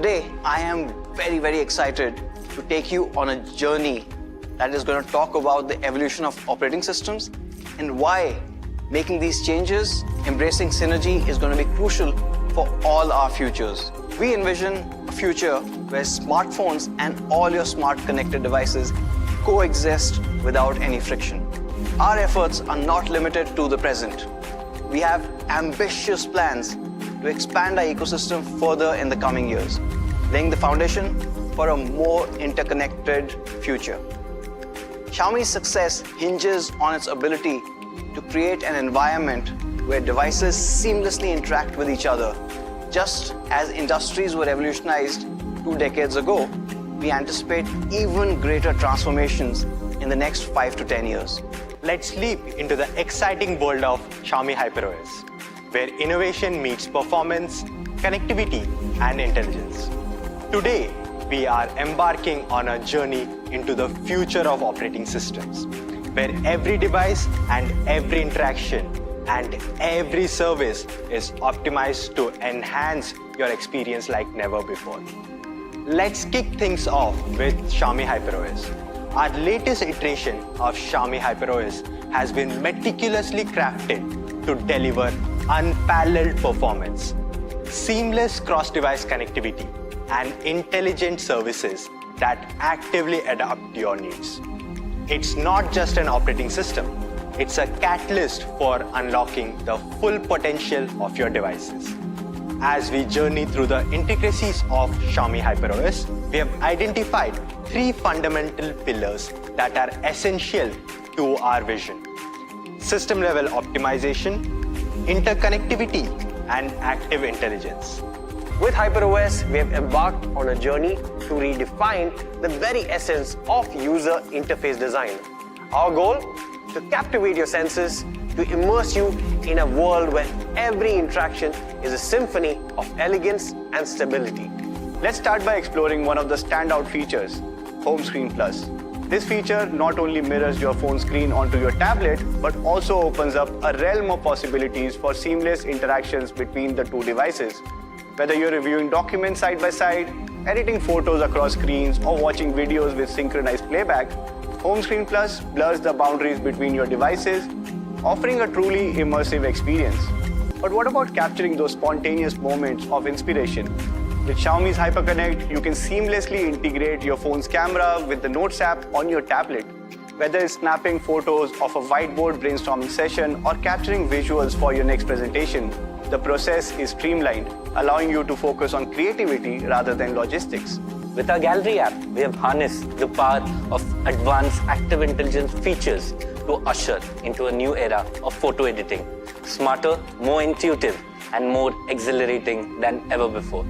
Today, I am very excited to take you on a journey that is going to talk about the evolution of operating systems and why making these changes, embracing synergy is going to be crucial for all our futures. We envision a future where smartphones and all your smart connected devices coexist without any friction. Our efforts are not limited to the present. We have ambitious plans to expand our ecosystem further in the coming years, laying the foundation for a more interconnected future. Xiaomi's success hinges on its ability to create an environment where devices seamlessly interact with each other. Just as industries were revolutionized 2 decades ago, we anticipate even greater transformations in the next 5 to 10 years. Let's leap into the exciting world of Xiaomi HyperOS, where innovation meets performance, connectivity, and intelligence. Today, we are embarking on a journey into the future of operating systems, where every device and every interaction and every service is optimized to enhance your experience like never before. Let's kick things off with Xiaomi HyperOS. Our latest iteration of Xiaomi HyperOS has been meticulously crafted to deliver unparalleled performance, seamless cross-device connectivity, and intelligent services that actively adapt to your needs. It's not just an operating system, it's a catalyst for unlocking the full potential of your devices. As we journey through the intricacies of Xiaomi HyperOS, we have identified 3 fundamental pillars that are essential to our vision: system-level optimization, interconnectivity, and active intelligence. With HyperOS, we have embarked on a journey to redefine the very essence of user interface design. Our goal? To captivate your senses, to immerse you in a world where every interaction is a symphony of elegance and stability. Let's start by exploring one of the standout features, Home Screen Plus. This feature not only mirrors your phone screen onto your tablet, but also opens up a realm of possibilities for seamless interactions between the 2 devices. Whether you're reviewing documents side by side, editing photos across screens, or watching videos with synchronized playback, Home Screen Plus blurs the boundaries between your devices, offering a truly immersive experience. But what about capturing those spontaneous moments of inspiration? With Xiaomi's HyperConnect, you can seamlessly integrate your phone's camera with the Notes app on your tablet. Whether it's snapping photos of a whiteboard brainstorming session or capturing visuals for your next presentation, the process is streamlined, allowing you to focus on creativity rather than logistics. With our Gallery app, we have harnessed the power of advanced active intelligence features to usher into a new era of photo editing, smarter, more intuitive, and more exhilarating than ever before.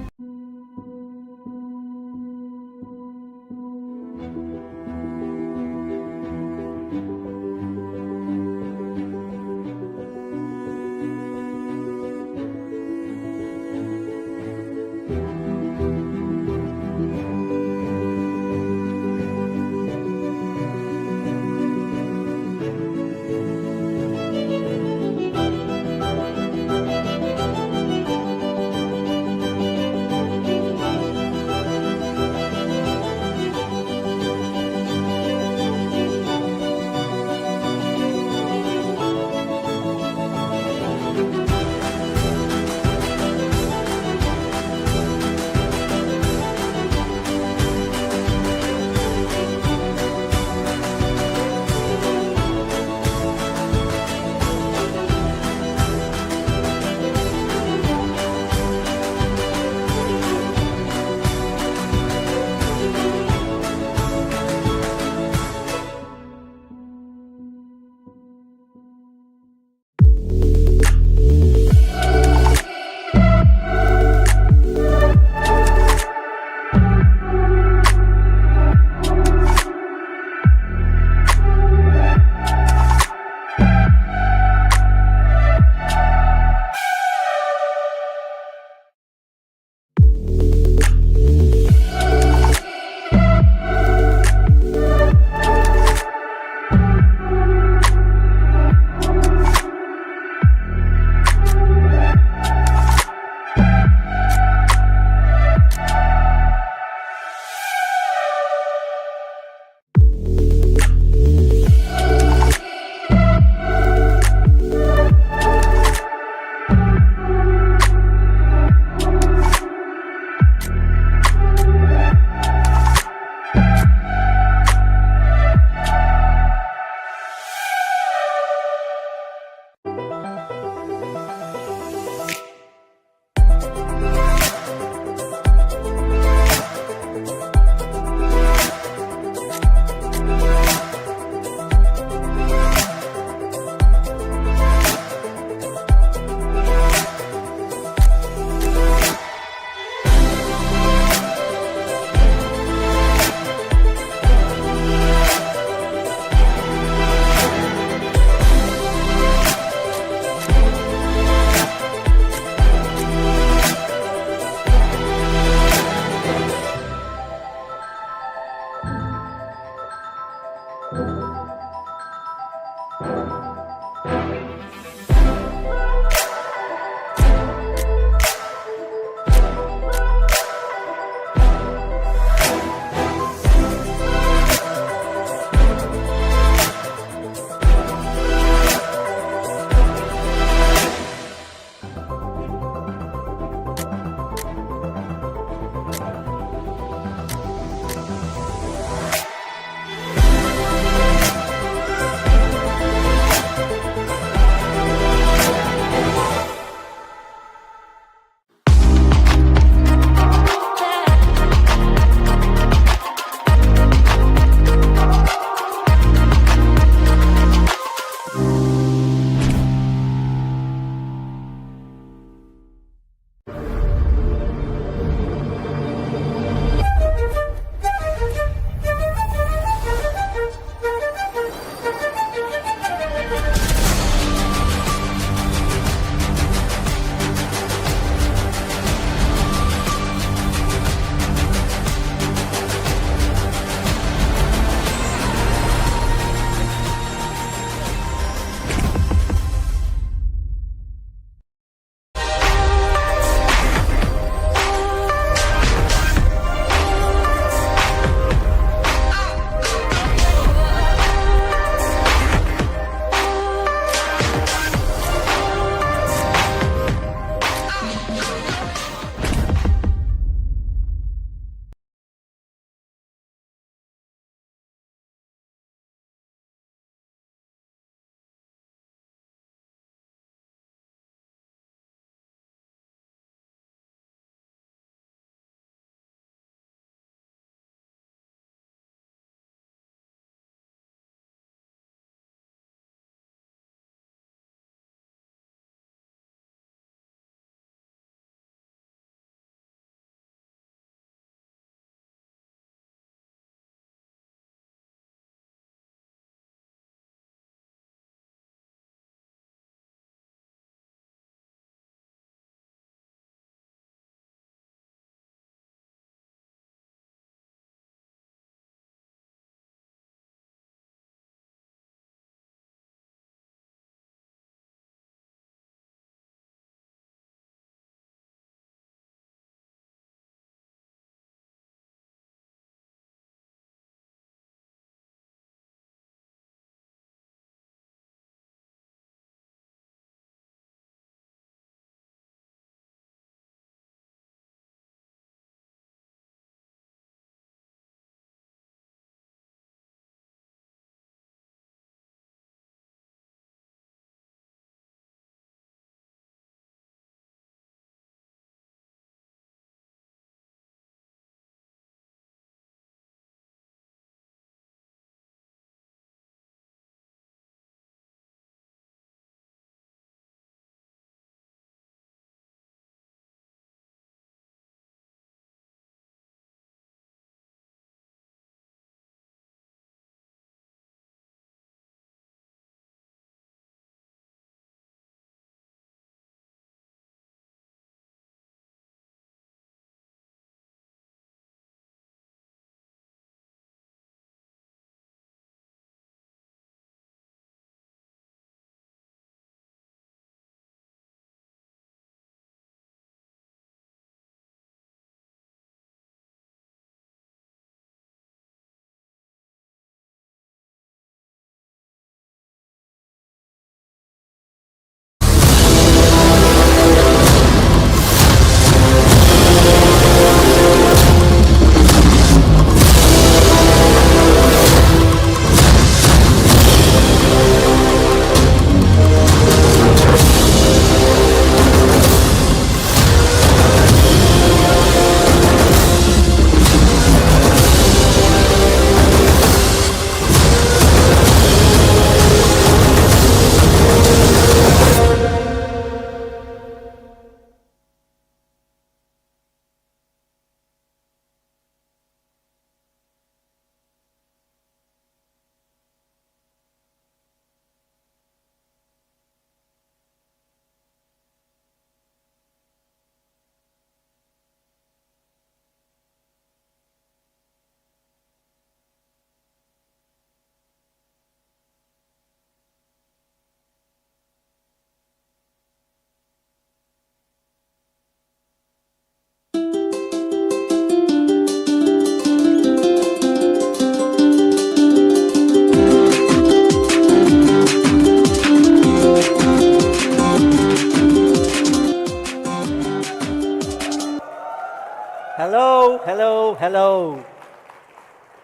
Hello, hello, hello.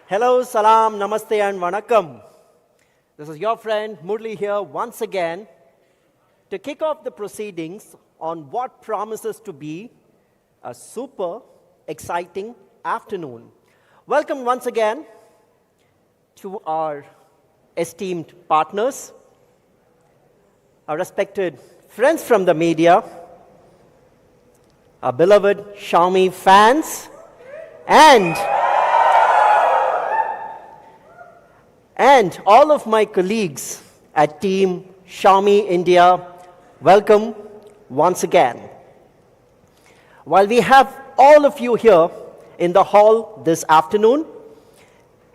Hello, salam, namaste, and vanakkam. This is your friend Murli here once again to kick off the proceedings on what promises to be a super exciting afternoon. Welcome once again to our esteemed partners, our respected friends from the media, our beloved Xiaomi fans, and all of my colleagues at Team Xiaomi India. Welcome once again. While we have all of you here in the hall this afternoon,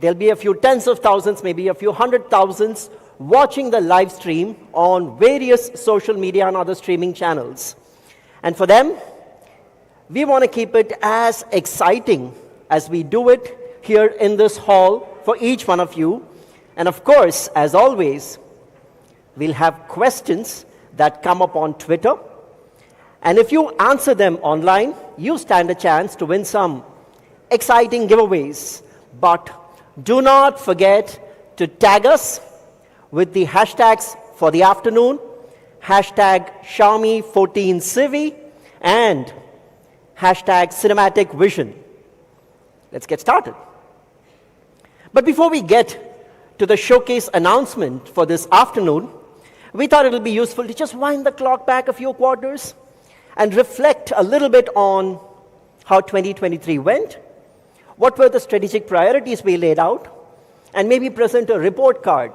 there'll be a few tens of thousands, maybe a few hundred thousands watching the live stream on various social media and other streaming channels. And for them, we want to keep it as exciting as we do it here in this hall for each one of you. And of course, as always, we'll have questions that come up on Twitter. And if you answer them online, you stand a chance to win some exciting giveaways. But do not forget to tag us with the hashtags for the afternoon, hashtag Xiaomi 14 Civi, and hashtag Cinematic Vision. Let's get started. But before we get to the showcase announcement for this afternoon, we thought it would be useful to just wind the clock back a few quarters and reflect a little bit on how 2023 went, what were the strategic priorities we laid out, and maybe present a report card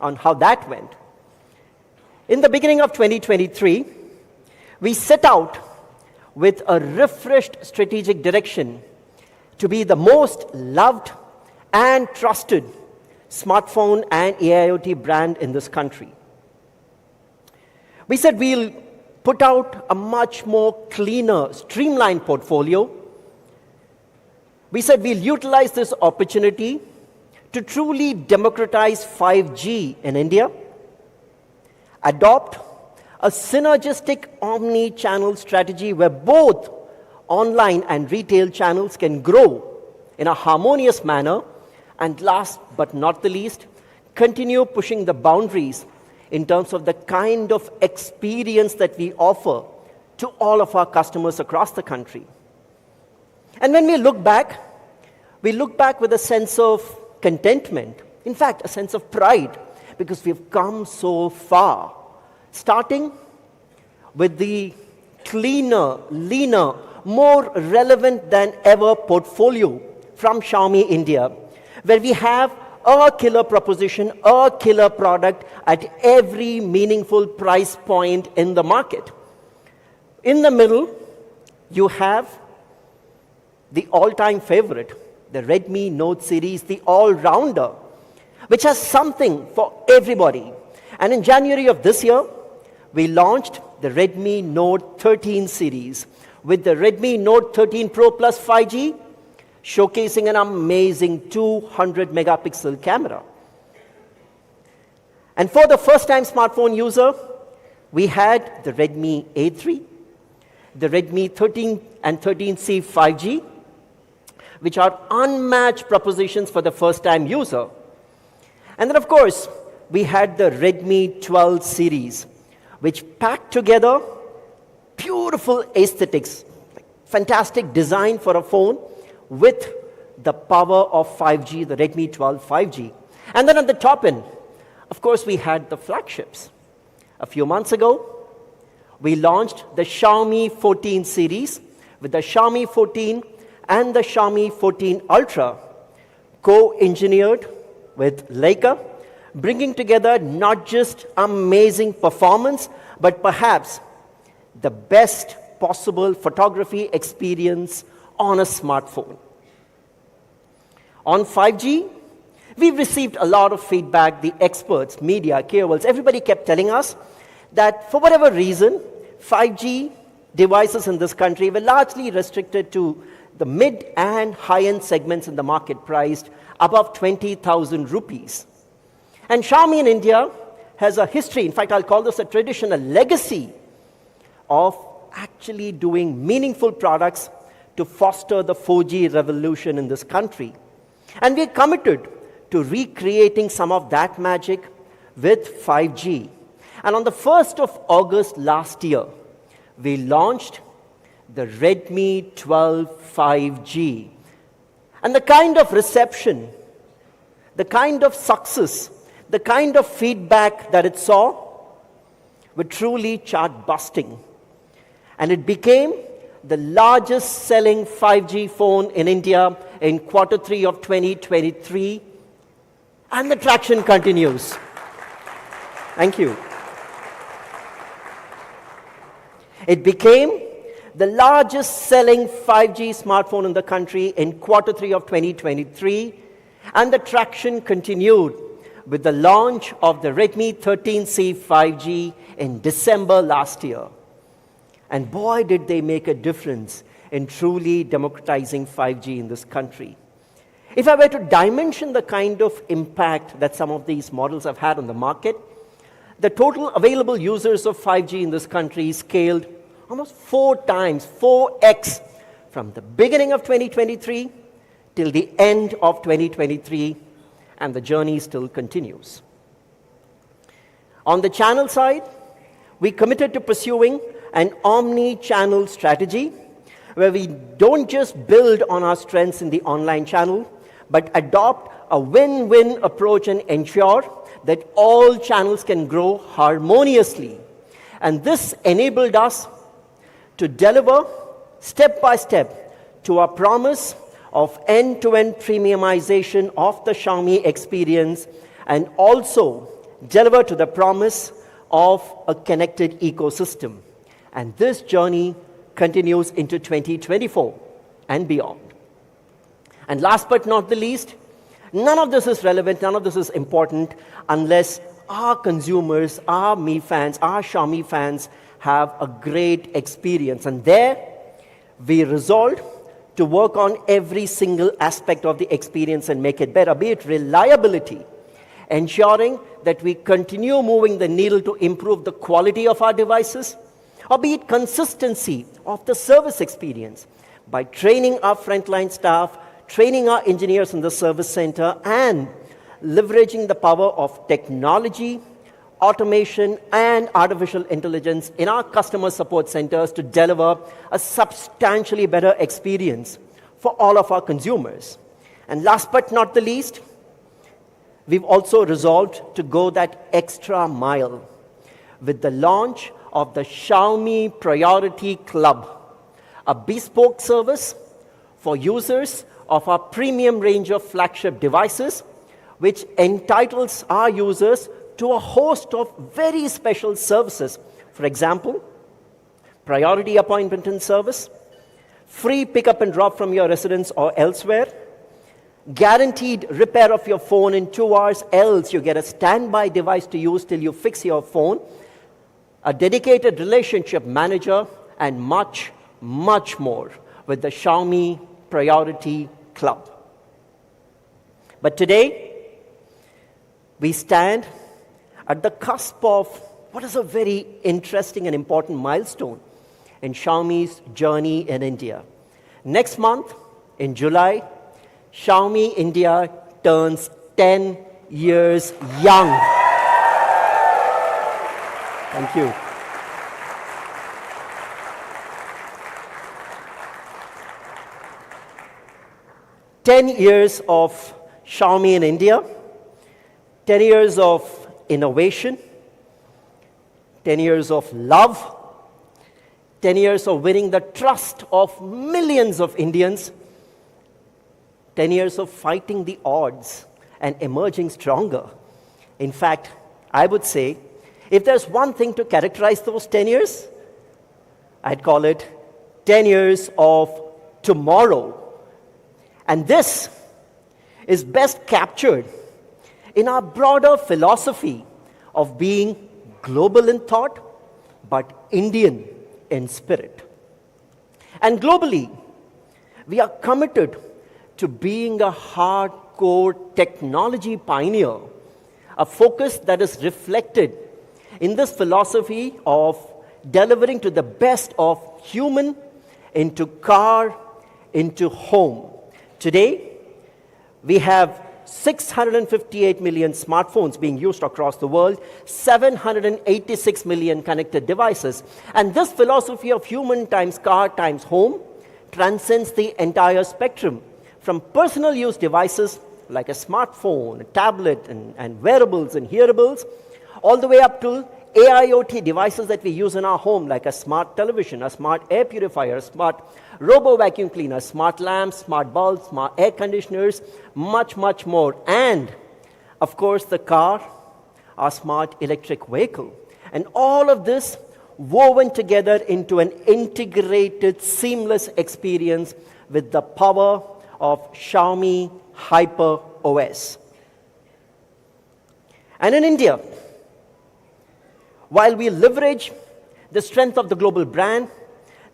on how that went. In the beginning of 2023, we set out with a refreshed strategic direction to be the most loved and trusted smartphone and AIoT brand in this country. We said we'll put out a much more cleaner, streamlined portfolio. We said we'll utilize this opportunity to truly democratize 5G in India, adopt a synergistic omni-channel strategy where both online and retail channels can grow in a harmonious manner, and last but not the least, continue pushing the boundaries in terms of the kind of experience that we offer to all of our customers across the country. And when we look back with a sense of contentment, in fact, a sense of pride, because we've come so far, starting with the cleaner, leaner, more relevant than ever portfolio from Xiaomi India, where we have a killer proposition, a killer product at every meaningful price point in the market. In the middle, you have the all-time favorite, the Redmi Note series, the all-rounder, which has something for everybody. And in January of this year, we launched the Redmi Note 13 series with the Redmi Note 13 Pro Plus 5G, showcasing an amazing 200 megapixel camera. And for the first-time smartphone user, we had the Redmi A3, the Redmi 13 and 13C 5G, which are unmatched propositions for the first-time user. And then, of course, we had the Redmi 12 series, which packed together beautiful aesthetics, fantastic design for a phone with the power of 5G, the Redmi 12 5G. And then at the top end, of course, we had the flagships. A few months ago, we launched the Xiaomi 14 series with the Xiaomi 14 and the Xiaomi 14 Ultra, co-engineered with Leica, bringing together not just amazing performance, but perhaps the best possible photography experience on a smartphone. On 5G, we've received a lot of feedback. The experts, media, KOLs, everybody kept telling us that for whatever reason, 5G devices in this country were largely restricted to the mid and high-end segments in the market priced above 20,000 rupees. And Xiaomi in India has a history, in fact, I'll call this a tradition, a legacy of actually doing meaningful products to foster the 4G revolution in this country. And we're committed to recreating some of that magic with 5G. And on the 1st of August last year, we launched the Redmi 12 5G. And the kind of reception, the kind of success, the kind of feedback that it saw were truly chart-busting. And it became the largest selling 5G phone in India in Q3 of 2023. And the traction continues. Thank you. It became the largest selling 5G smartphone in the country in Q3 of 2023, and the traction continued with the launch of the Redmi 13C 5G in December last year. And boy, did they make a difference in truly democratizing 5G in this country. If I were to dimension the kind of impact that some of these models have had on the market, the total available users of 5G in this country scaled almost 4 times, 4x, from the beginning of 2023 till the end of 2023, and the journey still continues. On the channel side, we committed to pursuing an omni-channel strategy where we don't just build on our strengths in the online channel, but adopt a win-win approach and ensure that all channels can grow harmoniously. And this enabled us to deliver step by step to our promise of end-to-end premiumization of the Xiaomi experience, and also deliver to the promise of a connected ecosystem. And this journey continues into 2024 and beyond. And last but not the least, none of this is relevant, none of this is important unless our consumers, our Mi fans, our Xiaomi fans have a great experience. And there, we resolved to work on every single aspect of the experience and make it better, be it reliability, ensuring that we continue moving the needle to improve the quality of our devices, or be it consistency of the service experience by training our frontline staff, training our engineers in the service center, and leveraging the power of technology, automation, and artificial intelligence in our customer support centers to deliver a substantially better experience for all of our consumers. And last but not the least, we've also resolved to go that extra mile with the launch of the Xiaomi Priority Club, a bespoke service for users of our premium range of flagship devices, which entitles our users to a host of very special services. For example, priority appointment and service, free pickup and drop from your residence or elsewhere, guaranteed repair of your phone in 2 hours, else you get a standby device to use till you fix your phone, a dedicated relationship manager, and much, much more with the Xiaomi Priority Club. But today, we stand at the cusp of what is a very interesting and important milestone in Xiaomi's journey in India. Next month, in July, Xiaomi India turns 10 years young. Thank you. "10 years of Xiaomi in India, 10 years of innovation, 10 years of love, 10 years of winning the trust of millions of Indians, 10 years of fighting the odds and emerging stronger." In fact, I would say, if there's one thing to characterize those 10 years, I'd call it 10 years of tomorrow. And this is best captured in our broader philosophy of being global in thought, but Indian in spirit. And globally, we are committed to being a hardcore technology pioneer, a focus that is reflected in this philosophy of delivering to the best of human into car, into home. Today, we have 658 million smartphones being used across the world, 786 million connected devices. And this philosophy of human times car times home transcends the entire spectrum, from personal use devices like a smartphone, a tablet, and wearables and hearables, all the way up to AIoT devices that we use in our home, like a smart television, a smart air purifier, a smart robo-vacuum cleaner, smart lamps, smart bulbs, smart air conditioners, much, much more. And, of course, the car, our smart electric vehicle. And all of this woven together into an integrated, seamless experience with the power of Xiaomi Hyper OS. And in India, while we leverage the strength of the global brand,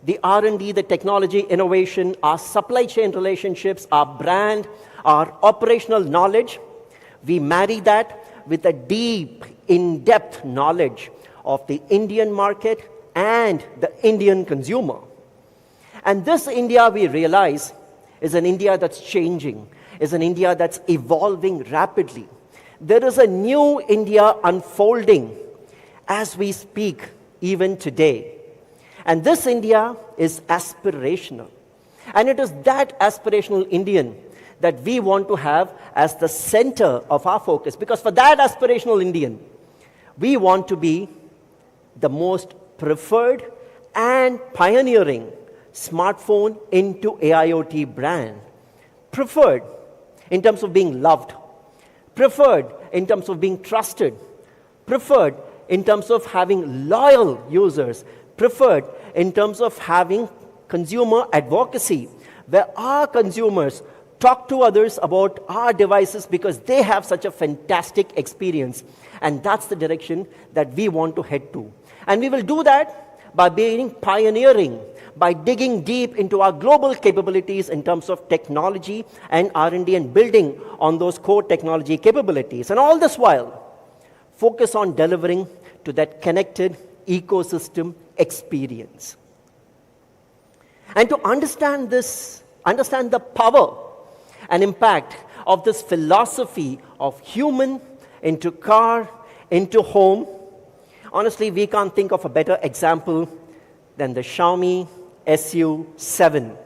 the R&D, the technology, innovation, our supply chain relationships, our brand, our operational knowledge, we marry that with a deep, in-depth knowledge of the Indian market and the Indian consumer. And this India, we realize, is an India that's changing, is an India that's evolving rapidly. There is a new India unfolding as we speak, even today. And this India is aspirational. And it is that aspirational Indian that we want to have as the center of our focus. Because for that aspirational Indian, we want to be the most preferred and pioneering smartphone into AIoT brand. Preferred in terms of being loved. Preferred in terms of being trusted. Preferred in terms of having loyal users. Preferred in terms of having consumer advocacy, where our consumers talk to others about our devices because they have such a fantastic experience. And that's the direction that we want to head to. And we will do that by being pioneering, by digging deep into our global capabilities in terms of technology and R&D and building on those core technology capabilities. And all this while, focus on delivering to that connected ecosystem experience. And to understand this, understand the power and impact of this philosophy of human into car, into home, honestly, we can't think of a better example than the Xiaomi SU7,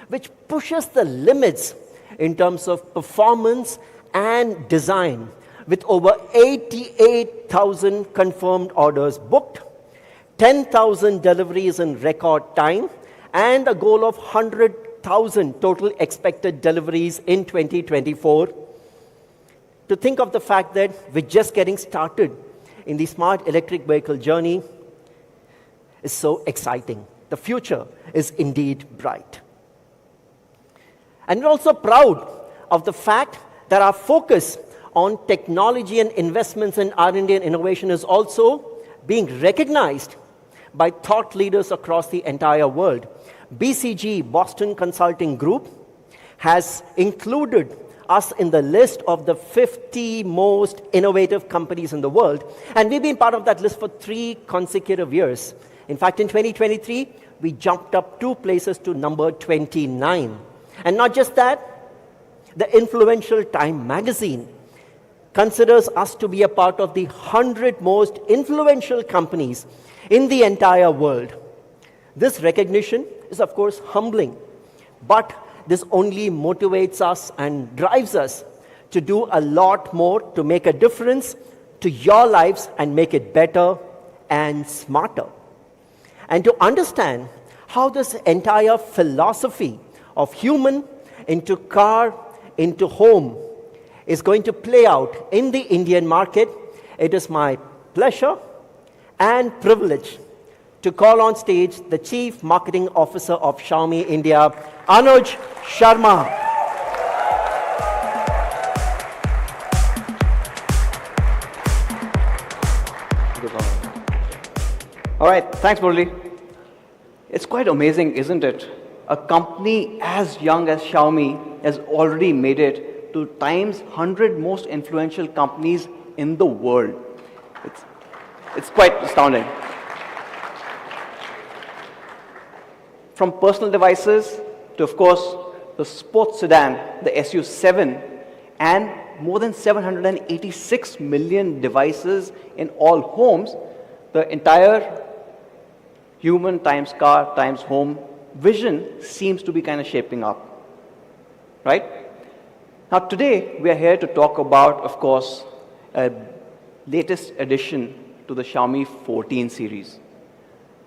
which pushes the limits in terms of performance and design, with over 88,000 confirmed orders booked, 10,000 deliveries in record time, and a goal of 100,000 total expected deliveries in 2024. To think of the fact that we're just getting started in the smart electric vehicle journey is so exciting. The future is indeed bright. And we're also proud of the fact that our focus on technology and investments in R&D and innovation is also being recognized by thought leaders across the entire world. BCG, Boston Consulting Group, has included us in the list of the 50 most innovative companies in the world. And we've been part of that list for 3 consecutive years. In fact, in 2023, we jumped up 2 places to number 29. And not just that, the influential Time magazine considers us to be a part of the 100 most influential companies in the entire world. This recognition is, of course, humbling, but this only motivates us and drives us to do a lot more to make a difference to your lives and make it better and smarter. And to understand how this entire philosophy of human into car, into home is going to play out in the Indian market, it is my pleasure and privilege to call on stage the Chief Marketing Officer of Xiaomi India, Anuj Sharma. All right, thanks, Murali. It's quite amazing, isn't it? A company as young as Xiaomi has already made it to Time's 100 most influential companies in the world. It's quite astounding. From personal devices to, of course, the sports sedan, the SU7, and more than 786 million devices in all homes, the entire human times car times home vision seems to be kind of shaping up, right? Now today we are here to talk about, of course, a latest addition to the Xiaomi 14 series.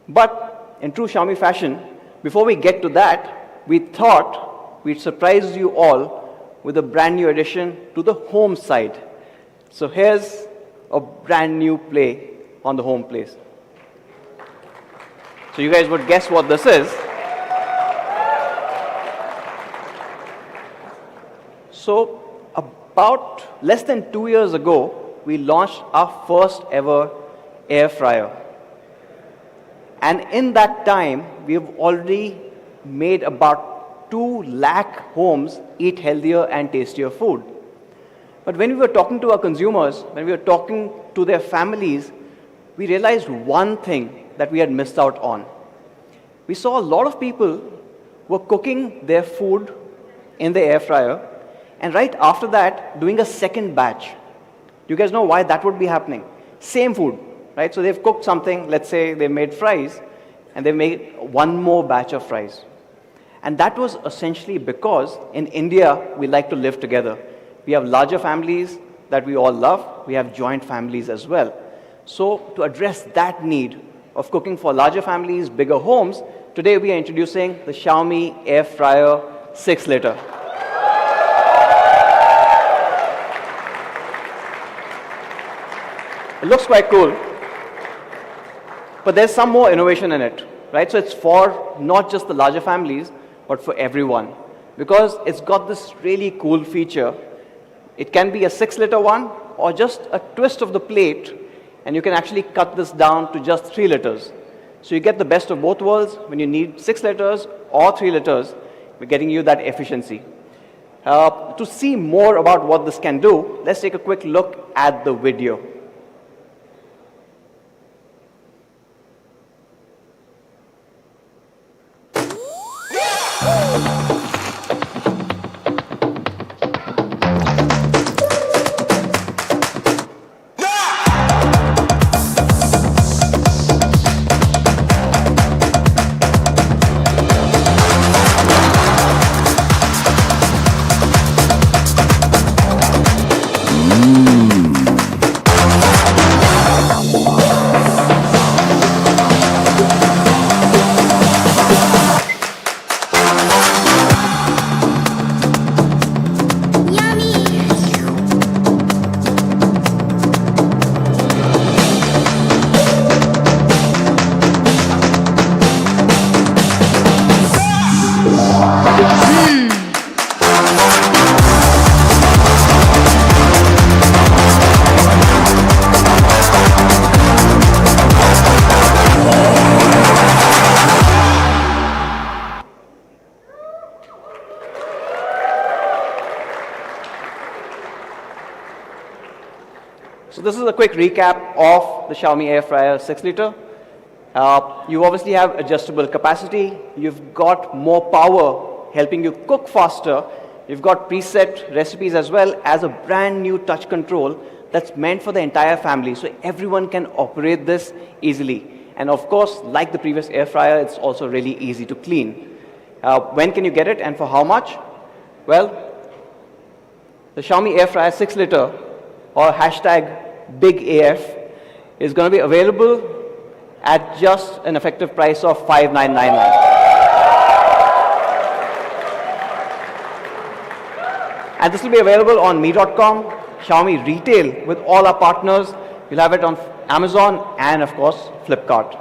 But in true Xiaomi fashion, before we get to that, we thought we'd surprise you all with a brand new addition to the home side. So here's a brand new play on the home place. So you guys would guess what this is. So about less than 2 years ago, we launched our first ever air fryer. And in that time, we have already made about 2 lakh homes eat healthier and tastier food. But when we were talking to our consumers, when we were talking to their families, we realized one thing that we had missed out on. We saw a lot of people were cooking their food in the air fryer, and right after that, doing a second batch. Do you guys know why that would be happening? Same food, right? So they've cooked something, let's say they made fries, and they made one more batch of fries. And that was essentially because in India, we like to live together. We have larger families that we all love. We have joint families as well. So to address that need of cooking for larger families, bigger homes, today we are introducing the Xiaomi Air Fryer 6-liter. It looks quite cool, but there's some more innovation in it, right? So it's for not just the larger families, but for everyone, because it's got this really cool feature. It can be a 6-liter one, or just a twist of the plate, and you can actually cut this down to just 3 liters. So you get the best of both worlds. When you need 6 liters or 3 liters, we're getting you that efficiency. To see more about what this can do, let's take a quick look at the video. So this is a quick recap of the Xiaomi Air Fryer 6-liter. You obviously have adjustable capacity. You've got more power, helping you cook faster. You've got preset recipes as well as a brand new touch control that's meant for the entire family. So everyone can operate this easily. And of course, like the previous air fryer, it's also really easy to clean. When can you get it and for how much? Well, the Xiaomi Air Fryer 6-liter or #BigAF is going to be available at just an effective price of $5,999. And this will be available on me.com, Xiaomi Retail with all our partners. You'll have it on Amazon and of course Flipkart.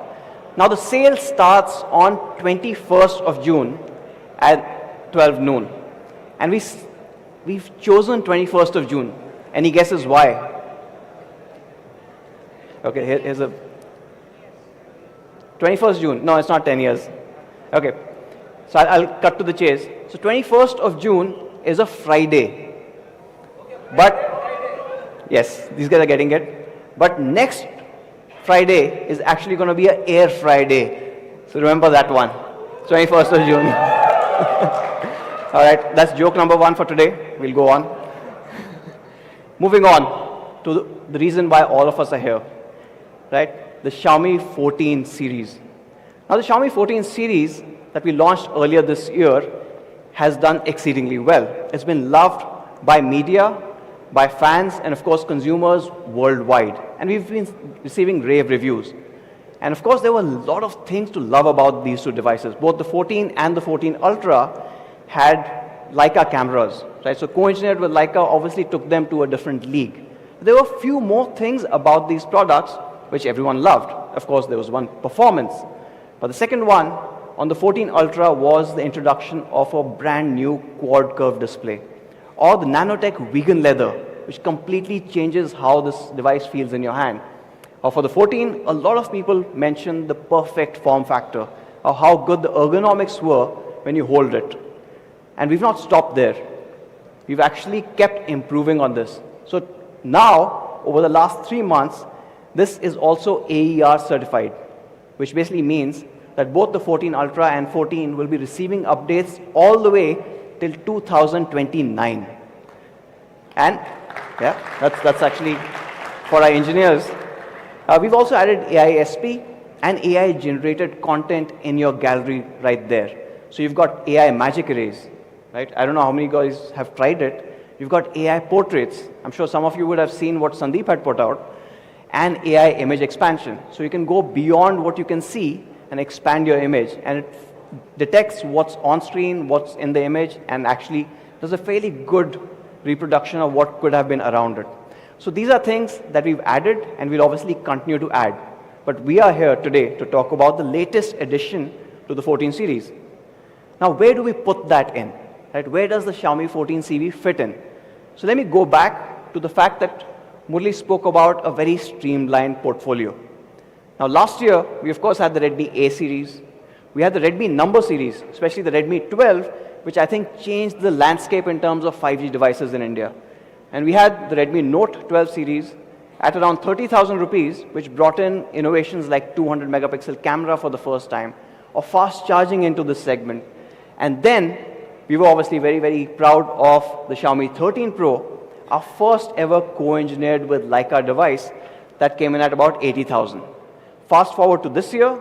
Now the sale starts on 21st of June at 12 noon. And we've chosen 21st of June. Any guesses why? Okay, here's a 21st June. No, it's not 10 years. Okay, so I'll cut to the chase. So 21st of June is a Friday. But, yes, these guys are getting it. But next Friday is actually going to be an Air Friday. So remember that one, 21st of June. All right, that's joke number one for today. We'll go on. Moving on to the reason why all of us are here, right? The Xiaomi 14 series. Now, the Xiaomi 14 series that we launched earlier this year has done exceedingly well. It's been loved by media, by fans, and of course, consumers worldwide. And we've been receiving rave reviews. And of course, there were a lot of things to love about these two devices. Both the 14 and the 14 Ultra had Leica cameras, right? So co-engineered with Leica obviously took them to a different league. There were a few more things about these products which everyone loved. Of course, there was one, performance. But the second one on the 14 Ultra was the introduction of a brand new quad curve display, or the nanotech vegan leather, which completely changes how this device feels in your hand. Or for the 14, a lot of people mentioned the perfect form factor, or how good the ergonomics were when you hold it. And we've not stopped there. We've actually kept improving on this. So now, over the last 3 months, this is also AER certified, which basically means that both the 14 Ultra and 14 will be receiving updates all the way till 2029. And yeah, that's actually for our engineers. We've also added AI-SP and AI-generated content in your gallery right there. So you've got AI magic arrays, right? I don't know how many guys have tried it. You've got AI portraits. I'm sure some of you would have seen what Sandeep had put out. And AI image expansion. So you can go beyond what you can see and expand your image. And it detects what's on screen, what's in the image, and actually does a fairly good reproduction of what could have been around it. So these are things that we've added, and we'll obviously continue to add. But we are here today to talk about the latest addition to the 14 series. Now, where do we put that in? Right? Where does the Xiaomi 14 Civi fit in? So let me go back to the fact that Murli spoke about a very streamlined portfolio. Now, last year, we of course had the Redmi A series. We had the Redmi number series, especially the Redmi 12, which I think changed the landscape in terms of 5G devices in India. And we had the Redmi Note 12 series at around 30,000 rupees, which brought in innovations like 200 megapixel camera for the first time, or fast charging into this segment. And then we were obviously very, very proud of the Xiaomi 13 Pro, our first ever co-engineered with Leica device that came in at about 80,000. Fast forward to this year,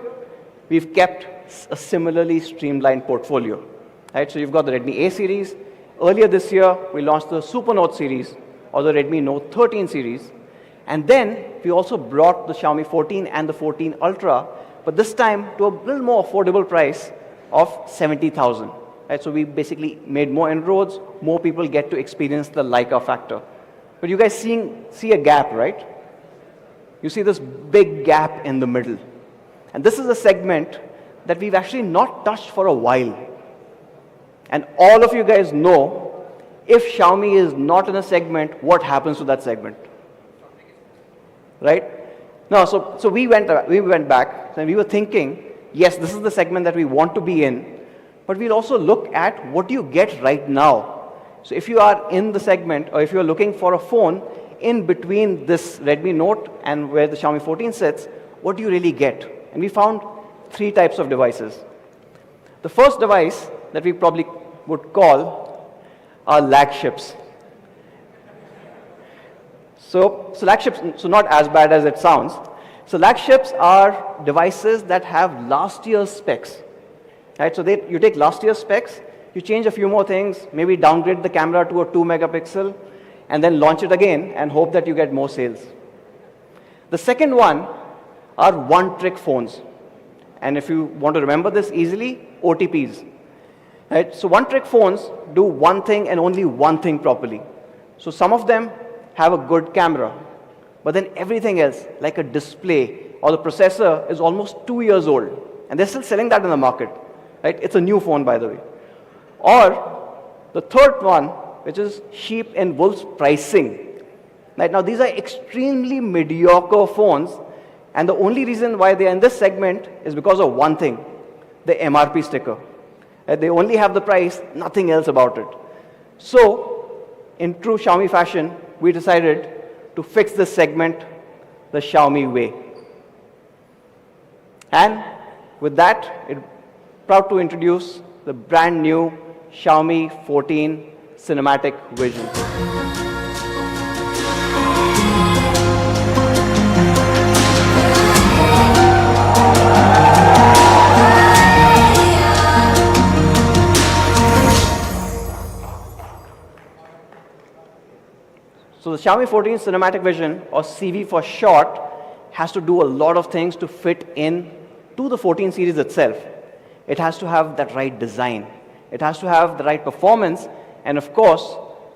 we've kept a similarly streamlined portfolio. Right? So you've got the Redmi A series. Earlier this year, we launched the Super Note series, or the Redmi Note 13 series. And then we also brought the Xiaomi 14 and the 14 Ultra, but this time to a little more affordable price of 70,000. Right? So we basically made more inroads, more people get to experience the Leica factor. But you guys see a gap, right? You see this big gap in the middle. And this is a segment that we've actually not touched for a while. And all of you guys know, if Xiaomi is not in a segment, what happens to that segment? Right? No, so we went back and we were thinking, yes, this is the segment that we want to be in, but we'll also look at what do you get right now. So if you are in the segment, or if you're looking for a phone in between this Redmi Note and where the Xiaomi 14 sits, what do you really get? And we found 3 types of devices. The first device that we probably would call are lagships. So lagships, so not as bad as it sounds. So lagships are devices that have last year's specs. Right? So you take last year's specs, you change a few more things, maybe downgrade the camera to a 2 megapixel, and then launch it again and hope that you get more sales. The second one are one-trick phones. And if you want to remember this easily, OTPs. Right? So one-trick phones do one thing and only one thing properly. So some of them have a good camera, but then everything else, like a display or the processor, is almost 2 years old. And they're still selling that in the market. Right? It's a new phone, by the way. Or the third one, which is sheep and wolves pricing. Right? Now, these are extremely mediocre phones, and the only reason why they are in this segment is because of one thing, the MRP sticker. Right? They only have the price, nothing else about it. So, in true Xiaomi fashion, we decided to fix this segment the Xiaomi way. And with that, I'm proud to introduce the brand new Xiaomi 14 Cinematic Vision. So the Xiaomi 14 Cinematic Vision, or Civi for short, has to do a lot of things to fit in to the 14 series itself. It has to have that right design. It has to have the right performance, and of course,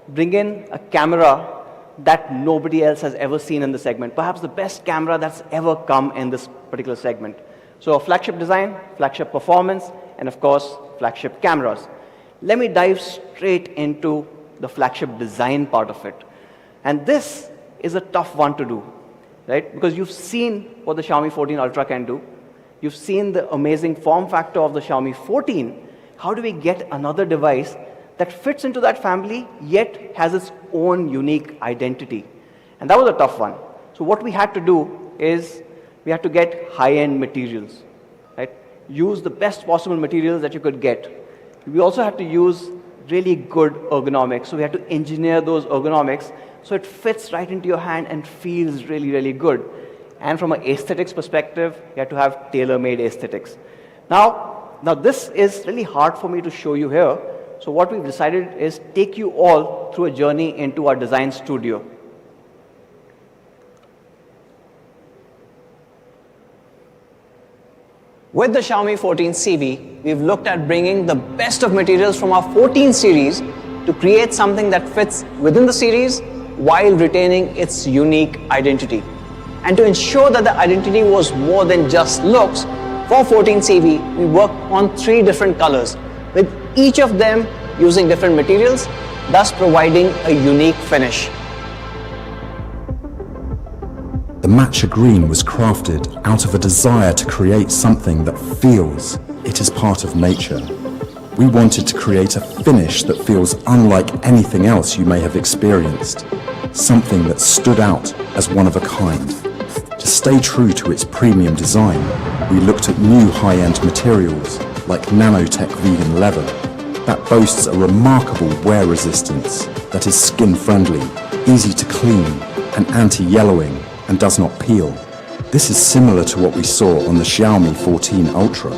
bring in a camera that nobody else has ever seen in the segment. Perhaps the best camera that's ever come in this particular segment. So a flagship design, flagship performance, and of course, flagship cameras. Let me dive straight into the flagship design part of it. And this is a tough one to do, right? Because you've seen what the Xiaomi 14 Ultra can do. You've seen the amazing form factor of the Xiaomi 14. How do we get another device that fits into that family, yet has its own unique identity? And that was a tough one. So what we had to do is we had to get high-end materials, right? Use the best possible materials that you could get. We also had to use really good ergonomics. So we had to engineer those ergonomics so it fits right into your hand and feels really, really good. And from an aesthetics perspective, you have to have tailor-made aesthetics. Now this is really hard for me to show you here. So what we've decided is take you all through a journey into our design studio. With the Xiaomi 14 Civi, we've looked at bringing the best of materials from our 14 series to create something that fits within the series while retaining its unique identity. And to ensure that the identity was more than just looks, for 14 Civi, we worked on 3 different colors, with each of them using different materials, thus providing a unique finish. The matcha green was crafted out of a desire to create something that feels it is part of nature. We wanted to create a finish that feels unlike anything else you may have experienced, something that stood out as one of a kind. To stay true to its premium design, we looked at new high-end materials like nanotech vegan leather that boasts a remarkable wear resistance that is skin-friendly, easy to clean, and anti-yellowing, and does not peel. This is similar to what we saw on the Xiaomi 14 Ultra.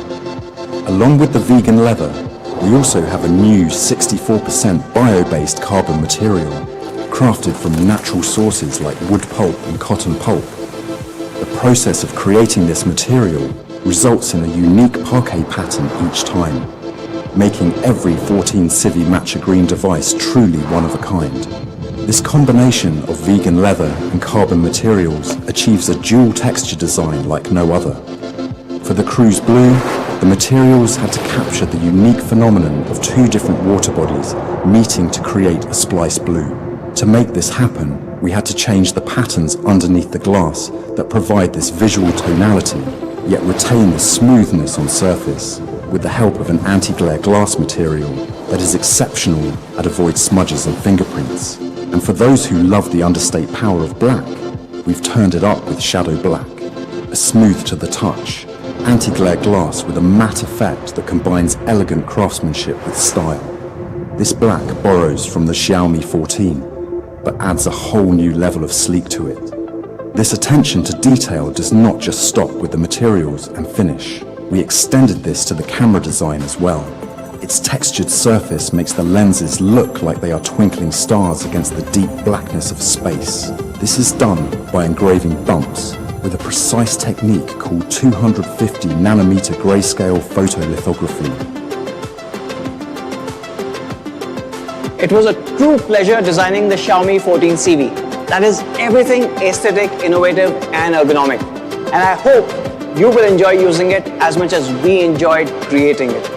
Along with the vegan leather, we also have a new 64% bio-based carbon material, crafted from natural sources like wood pulp and cotton pulp. The process of creating this material results in a unique parquet pattern each time, making every 14 Civi matcha green device truly one of a kind. This combination of vegan leather and carbon materials achieves a dual texture design like no other. For the Cruise Blue, the materials had to capture the unique phenomenon of 2 different water bodies meeting to create a splice blue. To make this happen, we had to change the patterns underneath the glass that provide this visual tonality, yet retain the smoothness on surface, with the help of an anti-glare glass material that is exceptional at avoid smudges and fingerprints. And for those who love the understate power of black, we've turned it up with shadow black, a smooth to the touch, anti-glare glass with a matte effect that combines elegant craftsmanship with style. This black borrows from the Xiaomi 14, but adds a whole new level of sleek to it. This attention to detail does not just stop with the materials and finish. We extended this to the camera design as well. Its textured surface makes the lenses look like they are twinkling stars against the deep blackness of space. This is done by engraving bumps with a precise technique called 250 nanometer grayscale photolithography. It was a true pleasure designing the Xiaomi 14 Civi. That is everything aesthetic, innovative, and ergonomic. And I hope you will enjoy using it as much as we enjoyed creating it.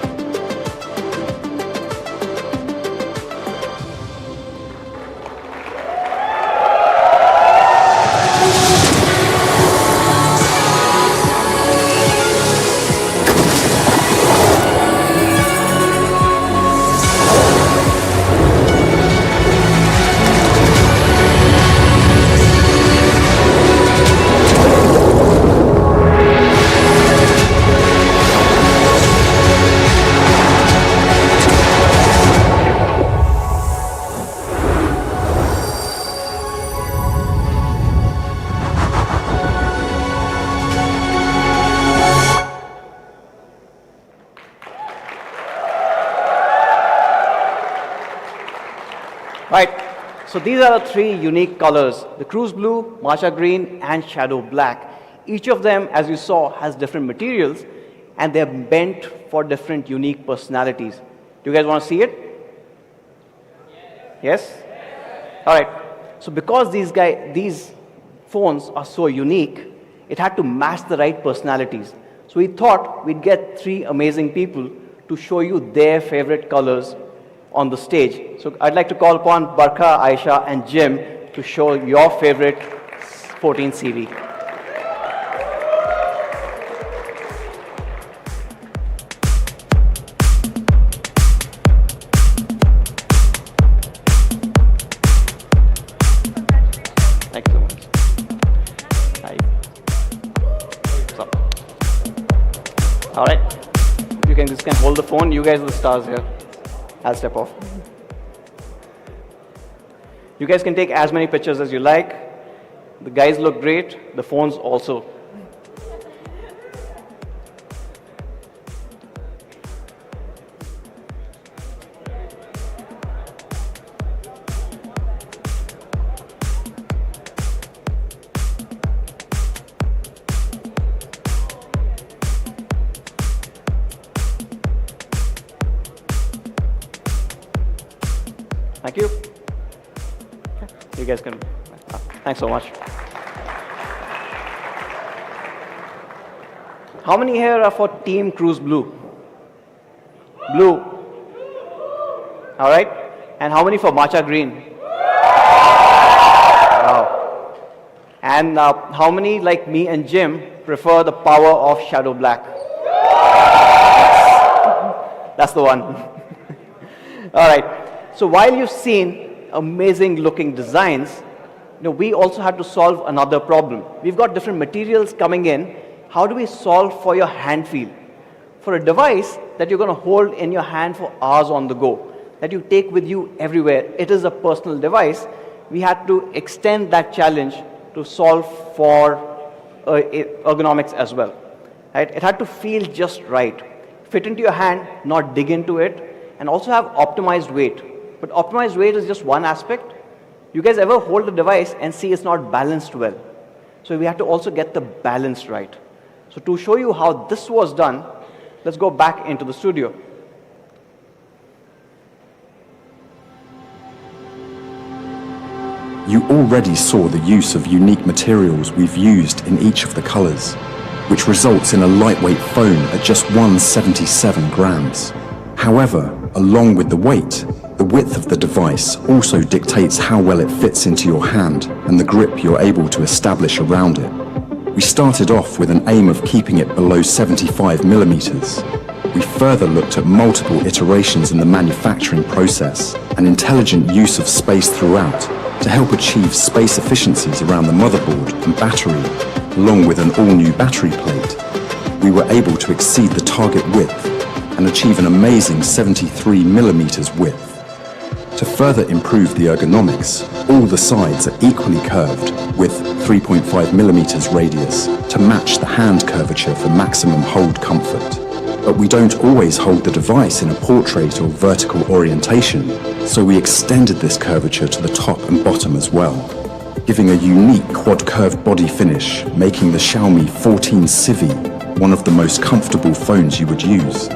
Right. So these are the three unique colors, the cruise blue, matcha green, and shadow black. Each of them, as you saw, has different materials, and they're bent for different unique personalities. Do you guys want to see it? Yes? All right. So because these phones are so unique, it had to match the right personalities. So we thought we'd get three amazing people to show you their favorite colors on the stage. So I'd like to call upon Barkha, Aisha, and Jim to show your favorite 14 Civi. Thank you so much. Hi. So, all right. You can just hold the phone. You guys are the stars here. I'll step off. You guys can take as many pictures as you like. The guys look great. The phones also. Thank you. You guys can. Thanks so much. How many here are for Team Cruise Blue? Blue. All right. And how many for Matcha Green? Wow. And how many, like me and Jim, prefer the power of Shadow Black? That's the one. All right. So while you've seen amazing looking designs, we also had to solve another problem. We've got different materials coming in. How do we solve for your hand feel? For a device that you're going to hold in your hand for hours on the go, that you take with you everywhere, it is a personal device, we had to extend that challenge to solve for ergonomics as well. Right? It had to feel just right. Fit into your hand, not dig into it, and also have optimized weight. But optimized weight is just one aspect. You guys ever hold a device and see it's not balanced well? So we have to also get the balance right. So to show you how this was done, let's go back into the studio. You already saw the use of unique materials we've used in each of the colors, which results in a lightweight phone at just 177 grams. However, along with the weight, the width of the device also dictates how well it fits into your hand and the grip you're able to establish around it. We started off with an aim of keeping it below 75 millimeters. We further looked at multiple iterations in the manufacturing process and intelligent use of space throughout to help achieve space efficiencies around the motherboard and battery, along with an all-new battery plate. We were able to exceed the target width and achieve an amazing 73 millimeters width. To further improve the ergonomics, all the sides are equally curved with 3.5 millimeters radius to match the hand curvature for maximum hold comfort. But we don't always hold the device in a portrait or vertical orientation, so we extended this curvature to the top and bottom as well, giving a unique quad-curved body finish, making the Xiaomi 14 Civi one of the most comfortable phones you would use.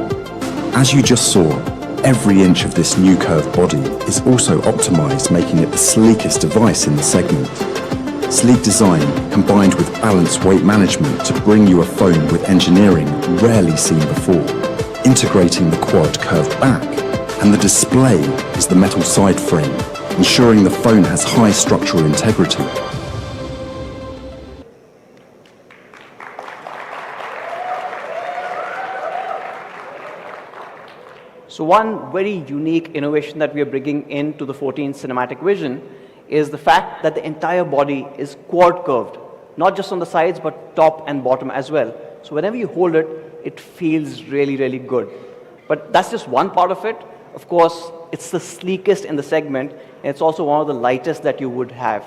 As you just saw, every inch of this new curved body is also optimized, making it the sleekest device in the segment. Sleek design combined with balanced weight management to bring you a phone with engineering rarely seen before. Integrating the quad curved back, and the display is the metal side frame, ensuring the phone has high structural integrity. So one very unique innovation that we are bringing into the 14 Cinematic Vision is the fact that the entire body is quad curved, not just on the sides, but top and bottom as well. So whenever you hold it, it feels really, really good. But that's just one part of it. Of course, it's the sleekest in the segment, and it's also one of the lightest that you would have.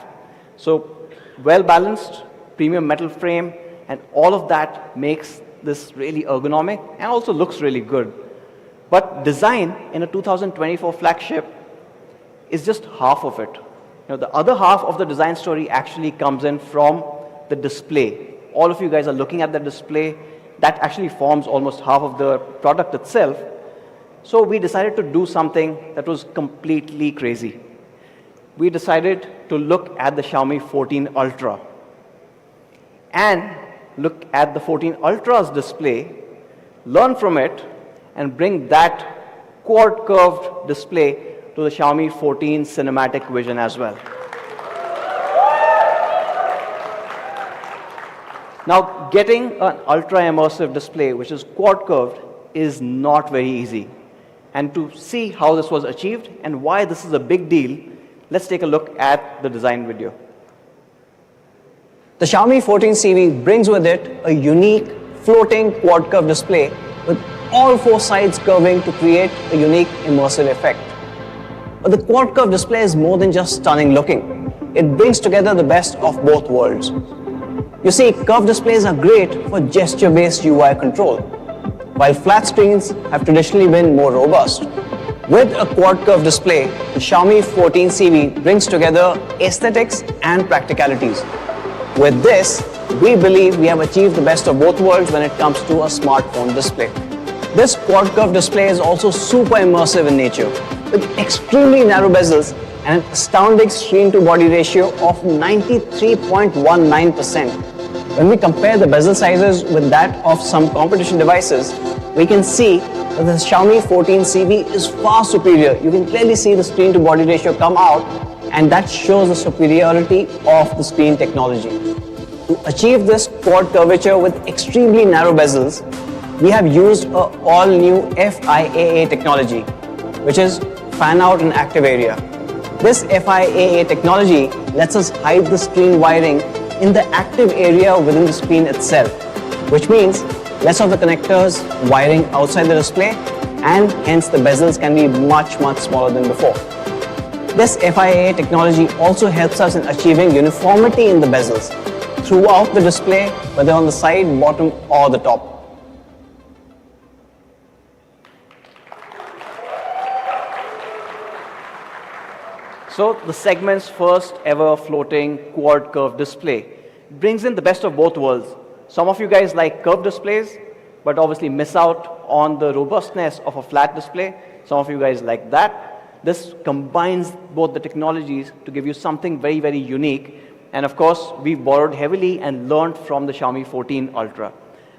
So well-balanced, premium metal frame, and all of that makes this really ergonomic and also looks really good. But design in a 2024 flagship is just half of it. The other half of the design story actually comes in from the display. All of you guys are looking at the display. That actually forms almost half of the product itself. So we decided to do something that was completely crazy. We decided to look at the Xiaomi 14 Ultra and look at the 14 Ultra's display, learn from it, and bring that quad curved display to the Xiaomi 14 Cinematic Vision as well. Now, getting an ultra immersive display, which is quad curved, is not very easy. And to see how this was achieved and why this is a big deal, let's take a look at the design video. The Xiaomi 14 Civi brings with it a unique floating quad curve display with all four sides curving to create a unique immersive effect. But the quad curve display is more than just stunning looking. It brings together the best of both worlds. You see, curved displays are great for gesture-based UI control, while flat screens have traditionally been more robust. With a quad curve display, the Xiaomi 14 Civi brings together aesthetics and practicalities. With this, we believe we have achieved the best of both worlds when it comes to a smartphone display. This quad curve display is also super immersive in nature, with extremely narrow bezels and an astounding screen-to-body ratio of 93.19%. When we compare the bezel sizes with that of some competition devices, we can see that the Xiaomi 14 Civi is far superior. You can clearly see the screen-to-body ratio come out, and that shows the superiority of the screen technology. To achieve this quad curvature with extremely narrow bezels, we have used an all-new FIAA technology, which is fan out and active area. This FIAA technology lets us hide the screen wiring in the active area within the screen itself, which means less of the connectors wiring outside the display, and hence the bezels can be much smaller than before. This FIAA technology also helps us in achieving uniformity in the bezels throughout the display, whether on the side, bottom, or the top. So the segment's first ever floating quad curve display brings in the best of both worlds. Some of you guys like curved displays, but obviously miss out on the robustness of a flat display. Some of you guys like that. This combines both the technologies to give you something very unique. And of course, we've borrowed heavily and learned from the Xiaomi 14 Ultra.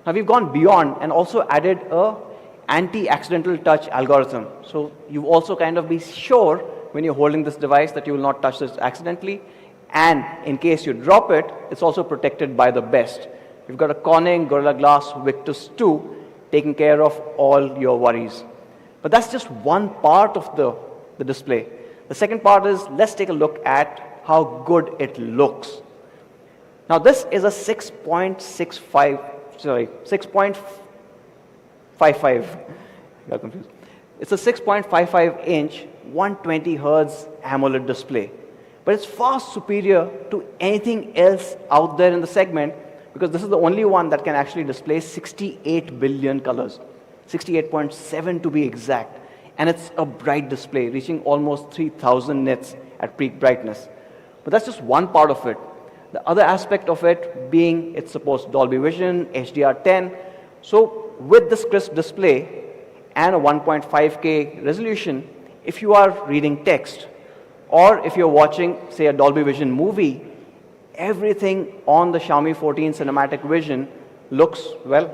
Now we've gone beyond and also added a anti-accidental touch algorithm. So you also kind of be sure when you're holding this device that you will not touch this accidentally. And in case you drop it, it's also protected by the best. We've got a Corning Gorilla Glass Victus 2 taking care of all your worries. But that's just one part of the display. The second part is, let's take a look at how good it looks. Now this is a 6.55, got confused. It's a 6.55 inch 120 Hertz AMOLED display. But it's far superior to anything else out there in the segment, because this is the only one that can actually display 68 billion colors, 68.7 to be exact. And it's a bright display, reaching almost 3000 nits at peak brightness. But that's just one part of it. The other aspect of it being it supports Dolby Vision, HDR10. So with this crisp display and a 1.5K resolution, if you are reading text, or if you're watching, say, a Dolby Vision movie, everything on the Xiaomi 14 Cinematic Vision looks, well,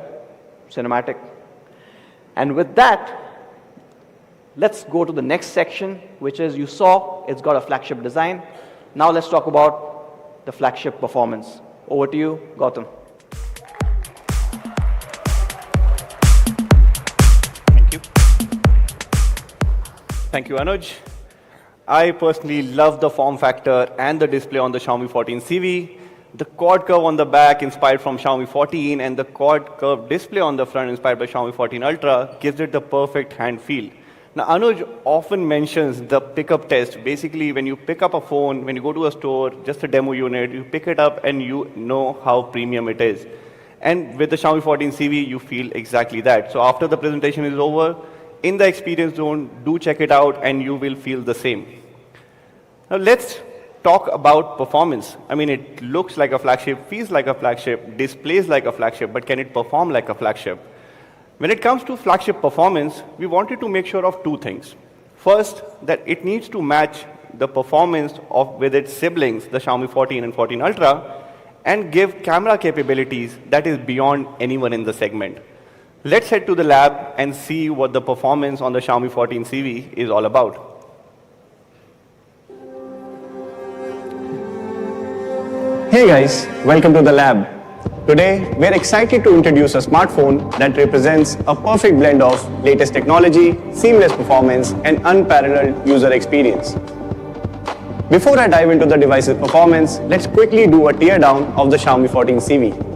cinematic. And with that, let's go to the next section, which is, you saw, it's got a flagship design. Now let's talk about the flagship performance. Over to you, Gautam. Thank you. Thank you, Anuj. I personally love the form factor and the display on the Xiaomi 14 Civi. The quad curve on the back, inspired from Xiaomi 14, and the quad curve display on the front, inspired by Xiaomi 14 Ultra, gives it the perfect hand feel. Now, Anuj often mentions the pickup test. Basically, when you pick up a phone, when you go to a store, just a demo unit, you pick it up and you know how premium it is. And with the Xiaomi 14 Civi, you feel exactly that. So after the presentation is over, in the experience zone, do check it out and you will feel the same. Now let's talk about performance. I mean, it looks like a flagship, feels like a flagship, displays like a flagship, but can it perform like a flagship? When it comes to flagship performance, we wanted to make sure of two things. First, that it needs to match the performance with its siblings, the Xiaomi 14 and 14 Ultra, and give camera capabilities that is beyond anyone in the segment. Let's head to the lab and see what the performance on the Xiaomi 14 CV is all about. Hey guys, welcome to the lab. Today, we're excited to introduce a smartphone that represents a perfect blend of latest technology, seamless performance, and unparalleled user experience. Before I dive into the device's performance, let's quickly do a teardown of the Xiaomi 14 CV.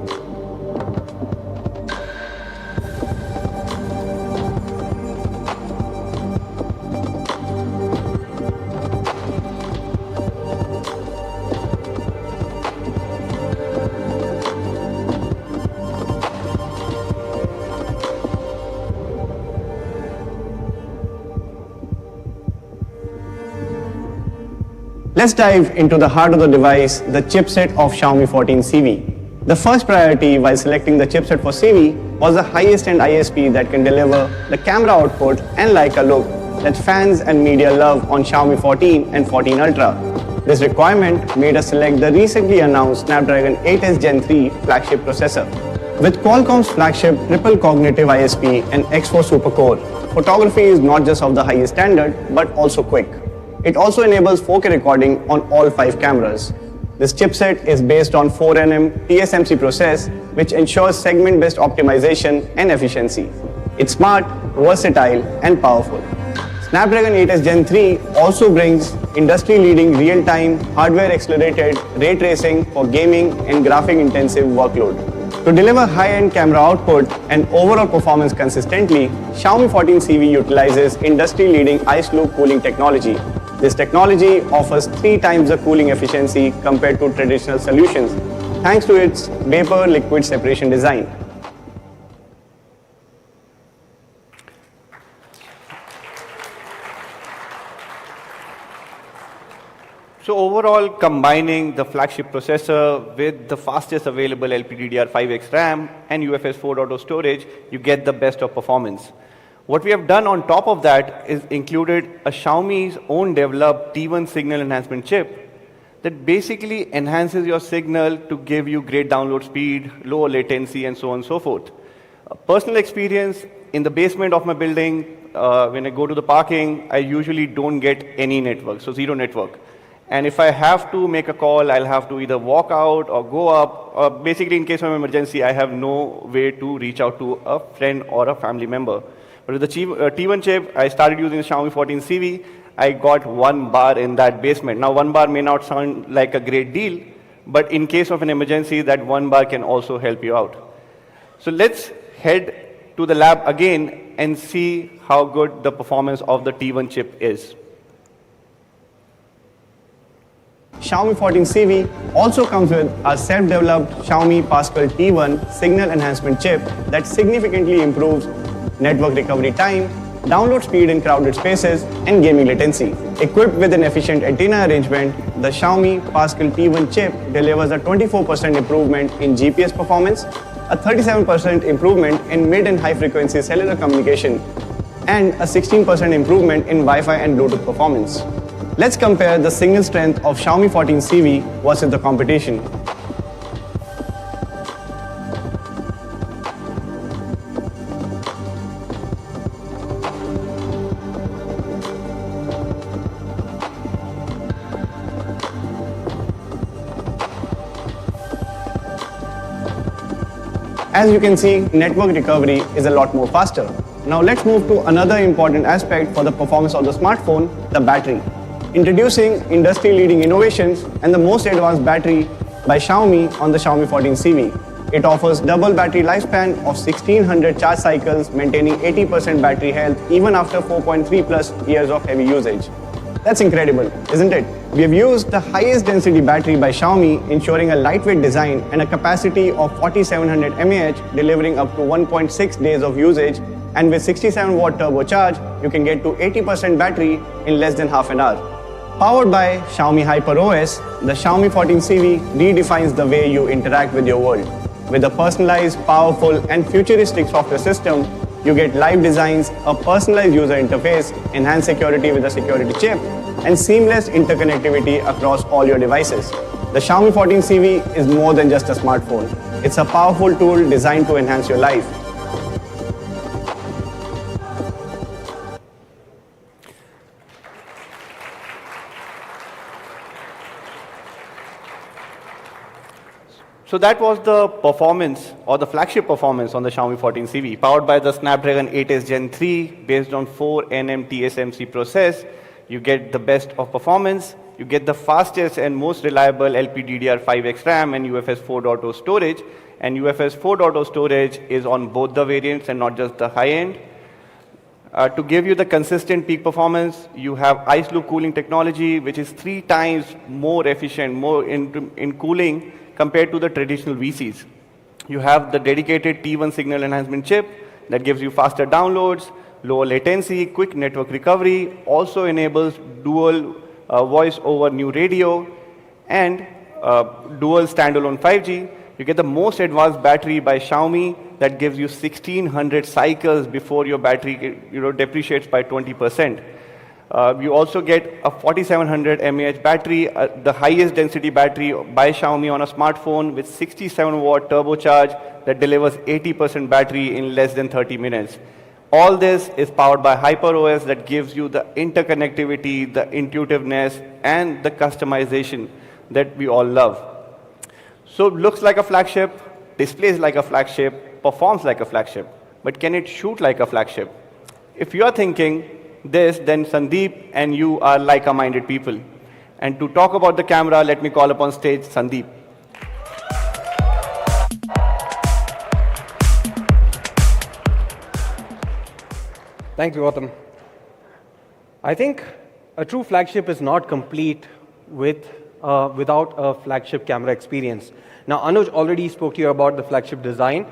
Let's dive into the heart of the device, the chipset of Xiaomi 14 CV. The first priority while selecting the chipset for CV was the highest end ISP that can deliver the camera output and Leica look that fans and media love on Xiaomi 14 and 14 Ultra. This requirement made us select the recently announced Snapdragon 8S Gen 3 flagship processor. With Qualcomm's flagship triple cognitive ISP and X4 supercore, photography is not just of the highest standard but also quick. It also enables 4K recording on all 5 cameras. This chipset is based on 4nm TSMC process, which ensures segment-based optimization and efficiency. It's smart, versatile, and powerful. Snapdragon 8S Gen 3 also brings industry-leading real-time, hardware-accelerated ray tracing for gaming and graphic-intensive workload. To deliver high-end camera output and overall performance consistently, Xiaomi 14 CV utilizes industry-leading ice loop cooling technology. This technology offers 3 times the cooling efficiency compared to traditional solutions, thanks to its vapor-liquid separation design. So overall, combining the flagship processor with the fastest available LPDDR5X RAM and UFS 4.0 storage, you get the best of performance. What we have done on top of that is included a Xiaomi's own developed T1 signal enhancement chip that basically enhances your signal to give you great download speed, lower latency, and so on and so forth. Personal experience, in the basement of my building, when I go to the parking, I usually don't get any network, so zero network. And if I have to make a call, I'll have to either walk out or go up. Or basically, in case of an emergency, I have no way to reach out to a friend or a family member. But with the T1 chip, I started using the Xiaomi 14 CV. I got 1 bar in that basement. Now, 1 bar may not sound like a great deal, but in case of an emergency, that 1 bar can also help you out. So let's head to the lab again and see how good the performance of the T1 chip is. Xiaomi 14 CV also comes with a self-developed Xiaomi Pascal T1 signal enhancement chip that significantly improves network recovery time, download speed in crowded spaces, and gaming latency. Equipped with an efficient antenna arrangement, the Xiaomi Pascal T1 chip delivers a 24% improvement in GPS performance, a 37% improvement in mid and high frequency cellular communication, and a 16% improvement in Wi-Fi and Bluetooth performance. Let's compare the signal strength of Xiaomi 14 CV versus the competition. As you can see, network recovery is a lot more faster. Now let's move to another important aspect for the performance of the smartphone, the battery. Introducing industry-leading innovations and the most advanced battery by Xiaomi on the Xiaomi 14 CV. It offers double battery lifespan of 1600 charge cycles, maintaining 80% battery health even after 4.3 plus years of heavy usage. That's incredible, isn't it? We have used the highest density battery by Xiaomi, ensuring a lightweight design and a capacity of 4700 mAh, delivering up to 1.6 days of usage. And with 67 watt turbocharge, you can get to 80% battery in less than half an hour. Powered by Xiaomi HyperOS, the Xiaomi 14 CV redefines the way you interact with your world. With a personalized, powerful, and futuristic software system, you get live designs, a personalized user interface, enhanced security with a security chip, and seamless interconnectivity across all your devices. The Xiaomi 14 CV is more than just a smartphone. It's a powerful tool designed to enhance your life. So that was the performance, or the flagship performance on the Xiaomi 14 CV, powered by the Snapdragon 8s Gen 3, based on 4nm TSMC process. You get the best of performance, you get the fastest and most reliable LPDDR5X RAM and UFS 4.0 storage, and UFS 4.0 storage is on both the variants and not just the high end. To give you the consistent peak performance, you have ice loop cooling technology, which is 3 times more efficient, more in cooling compared to the traditional VCs. You have the dedicated T1 signal enhancement chip that gives you faster downloads, lower latency, quick network recovery, also enables dual voice over new radio, and dual standalone 5G. You get the most advanced battery by Xiaomi that gives you 1600 cycles before your battery depreciates by 20%. You also get a 4700 mAh battery, the highest density battery by Xiaomi on a smartphone with 67 watt turbocharge that delivers 80% battery in less than 30 minutes. All this is powered by HyperOS that gives you the interconnectivity, the intuitiveness, and the customization that we all love. So it looks like a flagship, displays like a flagship, performs like a flagship, but can it shoot like a flagship? If you're thinking this, then Sandeep and you are like-minded people. And to talk about the camera, let me call upon stage Sandeep. Thank you, Gautam. I think a true flagship is not complete without a flagship camera experience. Now, Anuj already spoke to you about the flagship design.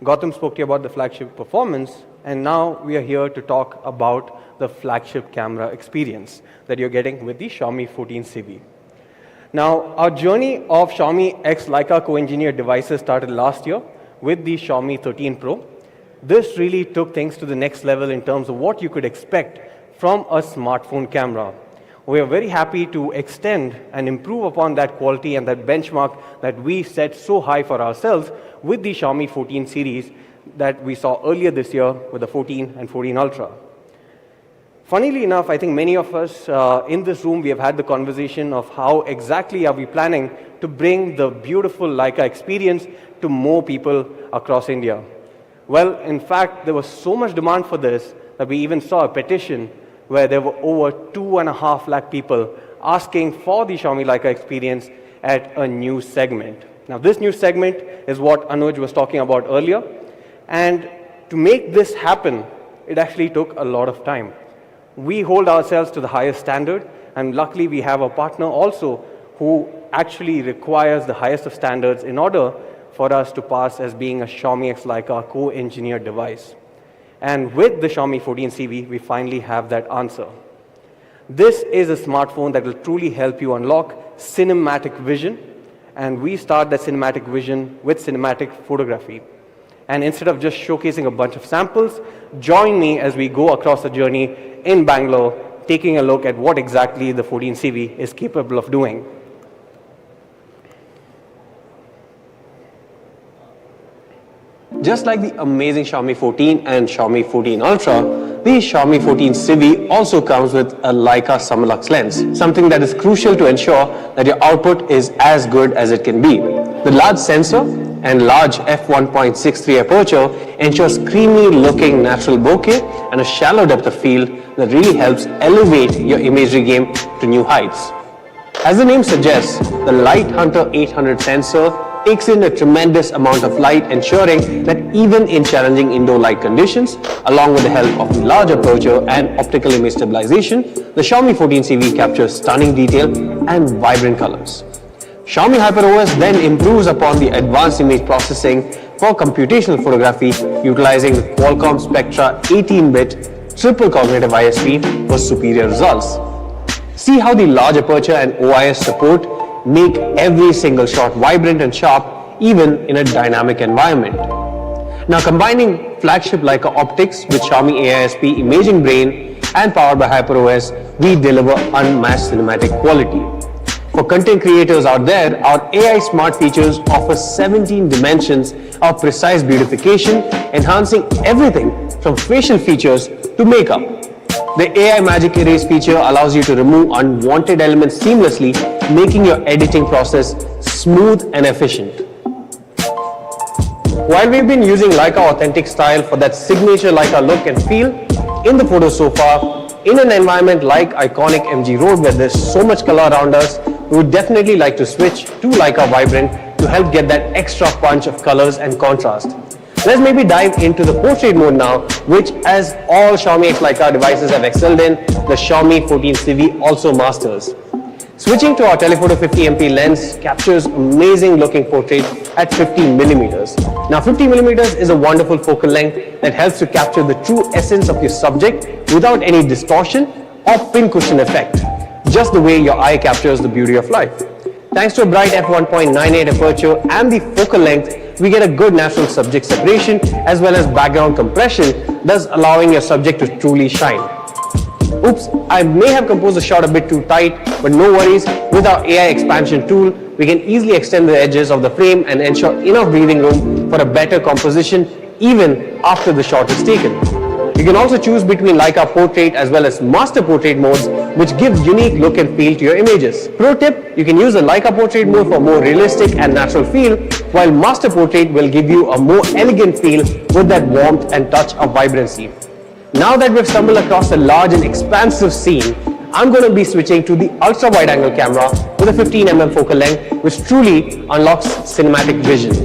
Gautam spoke to you about the flagship performance. And now we are here to talk about the flagship camera experience that you're getting with the Xiaomi 14 CV. Now, our journey of Xiaomi X Leica co-engineered devices started last year with the Xiaomi 13 Pro. This really took things to the next level in terms of what you could expect from a smartphone camera. We are very happy to extend and improve upon that quality and that benchmark that we set so high for ourselves with the Xiaomi 14 series that we saw earlier this year with the 14 and 14 Ultra. Funnily enough, I think many of us in this room, we have had the conversation of how exactly are we planning to bring the beautiful Leica experience to more people across India. Well, in fact, there was so much demand for this that we even saw a petition where there were over 2.5 lakh people asking for the Xiaomi Leica experience at a new segment. Now, this new segment is what Anuj was talking about earlier. And to make this happen, it actually took a lot of time. We hold ourselves to the highest standard, and luckily we have a partner also who actually requires the highest of standards in order for us to pass as being a Xiaomi X Leica co-engineered device. And with the Xiaomi 14 CV, we finally have that answer. This is a smartphone that will truly help you unlock cinematic vision, and we start that cinematic vision with cinematic photography. And instead of just showcasing a bunch of samples, join me as we go across the journey in Bangalore, taking a look at what exactly the 14 CV is capable of doing. Just like the amazing Xiaomi 14 and Xiaomi 14 Ultra, the Xiaomi 14 CV also comes with a Leica Summilux lens, something that is crucial to ensure that your output is as good as it can be. The large sensor and large f1.63 aperture ensures creamy looking natural bokeh and a shallow depth of field that really helps elevate your imagery game to new heights. As the name suggests, the Light Hunter 800 sensor takes in a tremendous amount of light, ensuring that even in challenging indoor light conditions, along with the help of the large aperture and optical image stabilization, the Xiaomi 14 CV captures stunning detail and vibrant colors. Xiaomi HyperOS then improves upon the advanced image processing for computational photography, utilizing the Qualcomm Spectra 18-bit triple cognitive ISP for superior results. See how the large aperture and OIS support make every single shot vibrant and sharp even in a dynamic environment. Now combining flagship Leica optics with Xiaomi AISP imaging brain and powered by HyperOS, we deliver unmatched cinematic quality. For content creators out there, our AI smart features offer 17 dimensions of precise beautification, enhancing everything from facial features to makeup. The AI Magic Erase feature allows you to remove unwanted elements seamlessly, making your editing process smooth and efficient. While we've been using Leica Authentic Style for that signature Leica look and feel in the photos so far, in an environment like iconic MG Road where there's so much color around us, we would definitely like to switch to Leica Vibrant to help get that extra punch of colors and contrast. Let's maybe dive into the portrait mode now, which as all Xiaomi X Leica devices have excelled in, the Xiaomi 14 Civi also masters. Switching to our telephoto 50MP lens captures amazing looking portrait at 15mm. Now 50mm is a wonderful focal length that helps to capture the true essence of your subject without any distortion or pincushion effect, just the way your eye captures the beauty of life. Thanks to a bright f1.98 aperture and the focal length, we get a good natural subject separation as well as background compression, thus allowing your subject to truly shine. Oops, I may have composed the shot a bit too tight, but no worries. With our AI expansion tool, we can easily extend the edges of the frame and ensure enough breathing room for a better composition even after the shot is taken. You can also choose between Leica Portrait as well as Master Portrait modes, which gives unique look and feel to your images. Pro tip, you can use the Leica Portrait mode for more realistic and natural feel, while Master Portrait will give you a more elegant feel with that warmth and touch of vibrancy. Now that we've stumbled across a large and expansive scene, I'm going to be switching to the ultra wide angle camera with a 15mm focal length, which truly unlocks cinematic vision.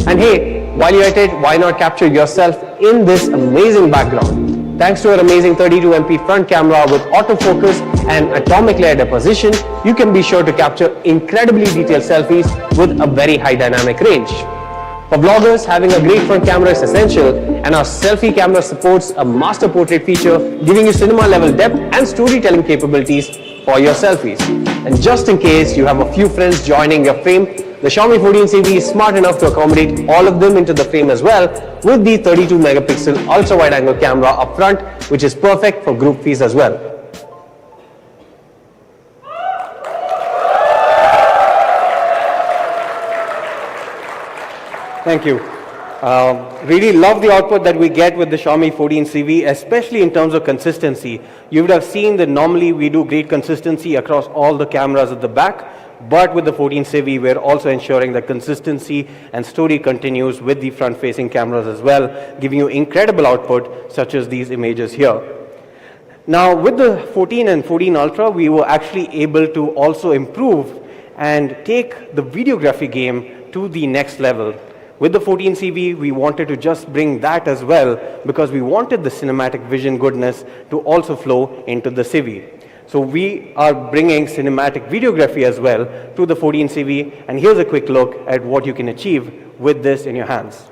And hey, while you're at it, why not capture yourself in this amazing background? Thanks to our amazing 32MP front camera with autofocus and atomic layer deposition, you can be sure to capture incredibly detailed selfies with a very high dynamic range. For vloggers, having a great front camera is essential, and our selfie camera supports a master portrait feature, giving you cinema level depth and storytelling capabilities for your selfies. And just in case you have a few friends joining your frame, the Xiaomi 14 Civi is smart enough to accommodate all of them into the frame as well, with the 32 megapixel ultra wide angle camera up front, which is perfect for group feeds as well. Thank you. Really love the output that we get with the Xiaomi 14 Civi, especially in terms of consistency. You would have seen that normally we do great consistency across all the cameras at the back, but with the 14 Civi, we're also ensuring that consistency and story continues with the front-facing cameras as well, giving you incredible output such as these images here. Now, with the 14 and 14 Ultra, we were actually able to also improve and take the videography game to the next level. With the 14 Civi, we wanted to just bring that as well because we wanted the cinematic vision goodness to also flow into the Civi. So we are bringing cinematic videography as well to the 14 Civi, and here's a quick look at what you can achieve with this in your hands.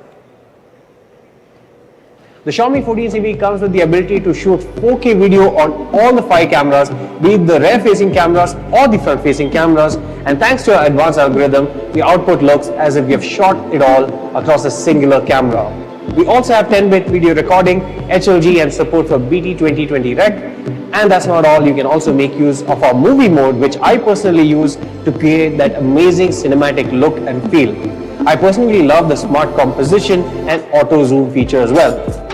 The Xiaomi 14 Civi comes with the ability to shoot 4K video on all the 5 cameras, be it the rear-facing cameras or the front-facing cameras, and thanks to our advanced algorithm, the output looks as if we have shot it all across a singular camera. We also have 10-bit video recording, HLG, and support for BT2020 Rec. And that's not all, you can also make use of our movie mode, which I personally use to create that amazing cinematic look and feel. I personally love the smart composition and auto zoom feature as well.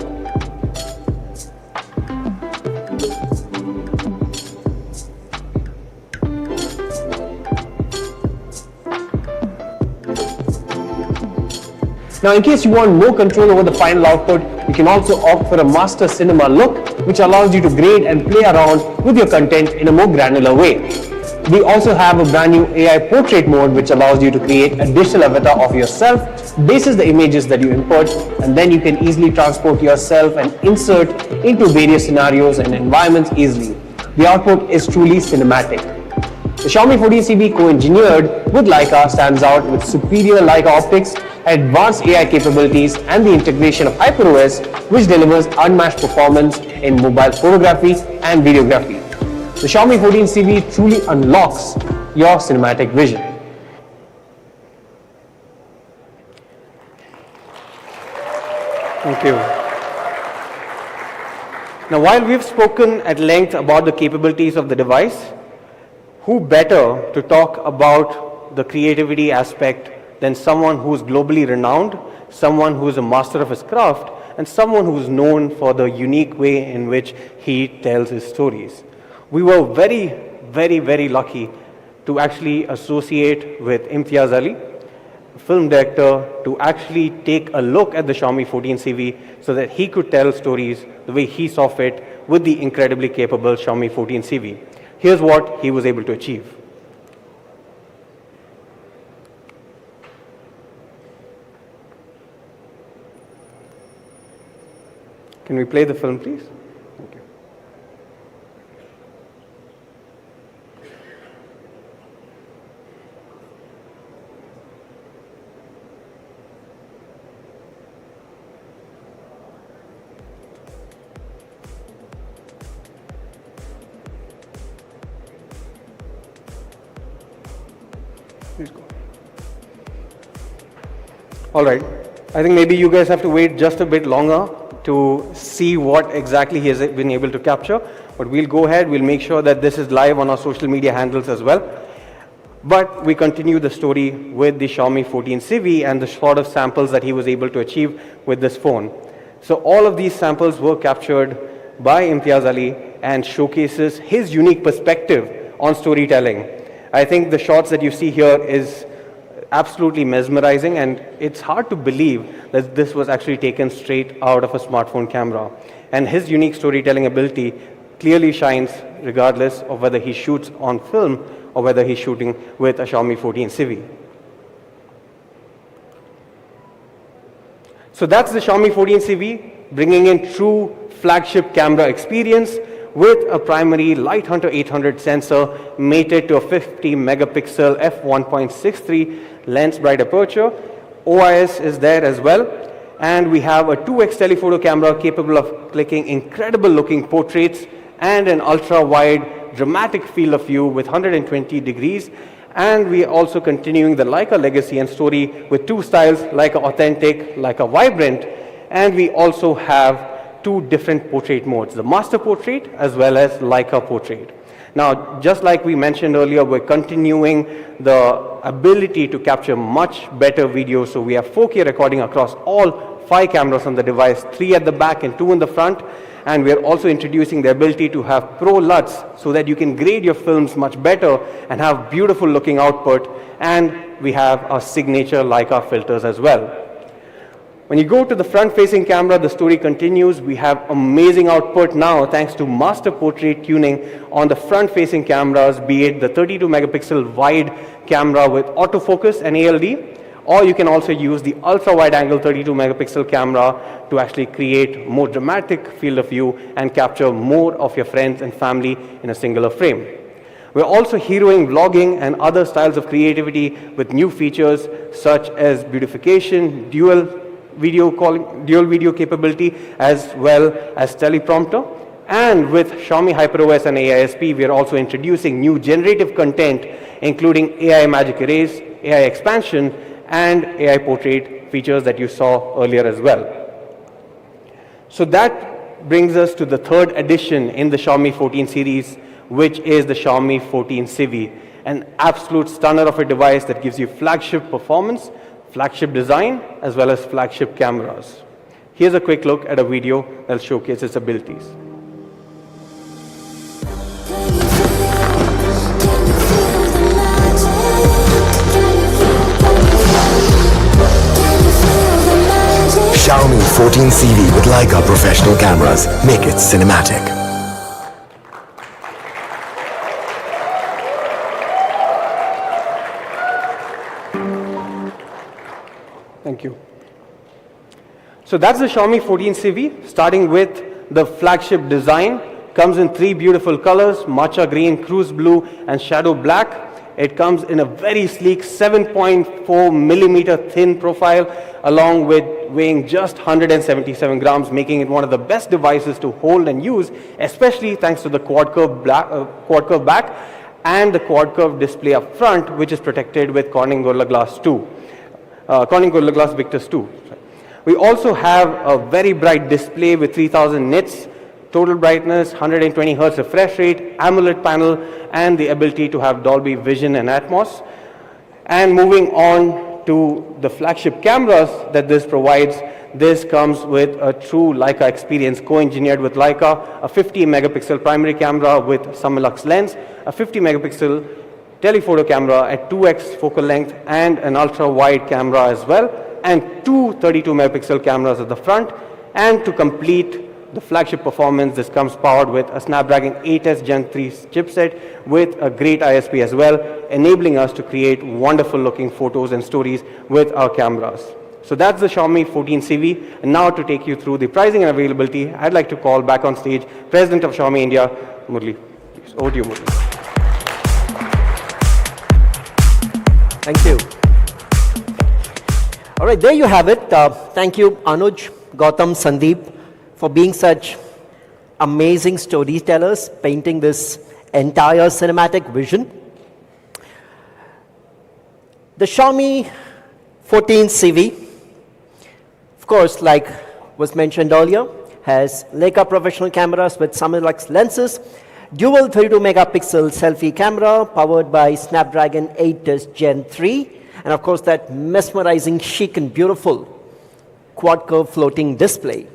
Now, in case you want more control over the final output, you can also opt for a master cinema look, which allows you to grade and play around with your content in a more granular way. We also have a brand new AI portrait mode, which allows you to create a digital avatar of yourself, bases the images that you import, and then you can easily transport yourself and insert into various scenarios and environments easily. The output is truly cinematic. The Xiaomi 14 Civi co-engineered with Leica stands out with superior Leica optics, advanced AI capabilities, and the integration of HyperOS, which delivers unmatched performance in mobile photography and videography. the Xiaomi 14 CV truly unlocks your cinematic vision. Thank you. Now, while we've spoken at length about the capabilities of the device, who better to talk about the creativity aspect than someone who's globally renowned, someone who's a master of his craft, and someone who's known for the unique way in which he tells his stories. We were very, very, very lucky to actually associate with Imtiaz Ali, film director, to actually take a look at the Xiaomi 14 CV so that he could tell stories the way he saw fit with the incredibly capable Xiaomi 14 CV. Here's what he was able to achieve. Can we play the film, please? Thank you. Please go. All right. I think maybe you guys have to wait just a bit longer to see what exactly he has been able to capture. But we'll go ahead, we'll make sure that this is live on our social media handles as well. But we continue the story with the Xiaomi 14 CV and the sort of samples that he was able to achieve with this phone. So all of these samples were captured by Imtiaz Ali and showcases his unique perspective on storytelling. I think the shots that you see here is absolutely mesmerizing, and it's hard to believe that this was actually taken straight out of a smartphone camera. And his unique storytelling ability clearly shines regardless of whether he shoots on film or whether he's shooting with a Xiaomi 14 CV. So that's the Xiaomi 14 CV, bringing in true flagship camera experience with a primary Light Hunter 800 sensor mated to a 50 megapixel f1.63 lens bright aperture. OIS is there as well. And we have a 2x telephoto camera capable of clicking incredible looking portraits and an ultra wide dramatic field of view with 120 degrees. And we are also continuing the Leica legacy and story with two styles, Leica Authentic, Leica Vibrant. And we also have two different portrait modes, the Master Portrait as well as Leica Portrait. Now, just like we mentioned earlier, we're continuing the ability to capture much better video. So we have 4K recording across all 5 cameras on the device, 3 at the back and 2 in the front. And we're also introducing the ability to have Pro LUTs so that you can grade your films much better and have beautiful looking output. And we have our signature Leica filters as well. When you go to the front-facing camera, the story continues. We have amazing output now thanks to Master Portrait tuning on the front-facing cameras, be it the 32 megapixel wide camera with autofocus and ALD, or you can also use the ultra-wide angle 32 megapixel camera to actually create more dramatic field of view and capture more of your friends and family in a singular frame. We're also heroing vlogging and other styles of creativity with new features such as beautification, dual video capability, as well as teleprompter. And with Xiaomi HyperOS and AISP, we are also introducing new generative content, including AI Magic Erase, AI Expansion, and AI Portrait features that you saw earlier as well. So that brings us to the third addition in the Xiaomi 14 series, which is the Xiaomi 14 Civi, an absolute stunner of a device that gives you flagship performance, flagship design, as well as flagship cameras. Here's a quick look at a video that showcases its abilities. Xiaomi 14 CV with Leica professional cameras. Make it cinematic. Thank you. So that's the Xiaomi 14 CV, starting with the flagship design. Comes in 3 beautiful colors, matcha green, cruise blue, and shadow black. It comes in a very sleek 7.4 millimeter thin profile, along with weighing just 177 grams, making it one of the best devices to hold and use, especially thanks to the quad curve back and the quad curve display up front, which is protected with Corning Gorilla Glass 2, Corning Gorilla Glass Victus 2. We also have a very bright display with 3000 nits, total brightness, 120 Hz refresh rate, AMOLED panel, and the ability to have Dolby Vision and Atmos. And moving on to the flagship cameras that this provides, this comes with a true Leica experience, co-engineered with Leica, a 50 megapixel primary camera with Summilux lens, a 50 megapixel telephoto camera at 2x focal length, and an ultra-wide camera as well, and two 32 megapixel cameras at the front. And to complete the flagship performance, this comes powered with a Snapdragon 8S Gen 3 chipset with a great ISP as well, enabling us to create wonderful looking photos and stories with our cameras. So that's the Xiaomi 14 CV. And now to take you through the pricing and availability, I'd like to call back on stage President of Xiaomi India, Murli. Please, over to you, Murli. Thank you. All right, there you have it. Thank you, Anuj, Gautam, Sandeep, for being such amazing storytellers, painting this entire cinematic vision. The Xiaomi 14 CV, of course, like was mentioned earlier, has Leica professional cameras with Summilux lenses, dual 32 megapixel selfie camera powered by Snapdragon 8S Gen 3, and of course that mesmerizing, chic and beautiful quad curve floating display.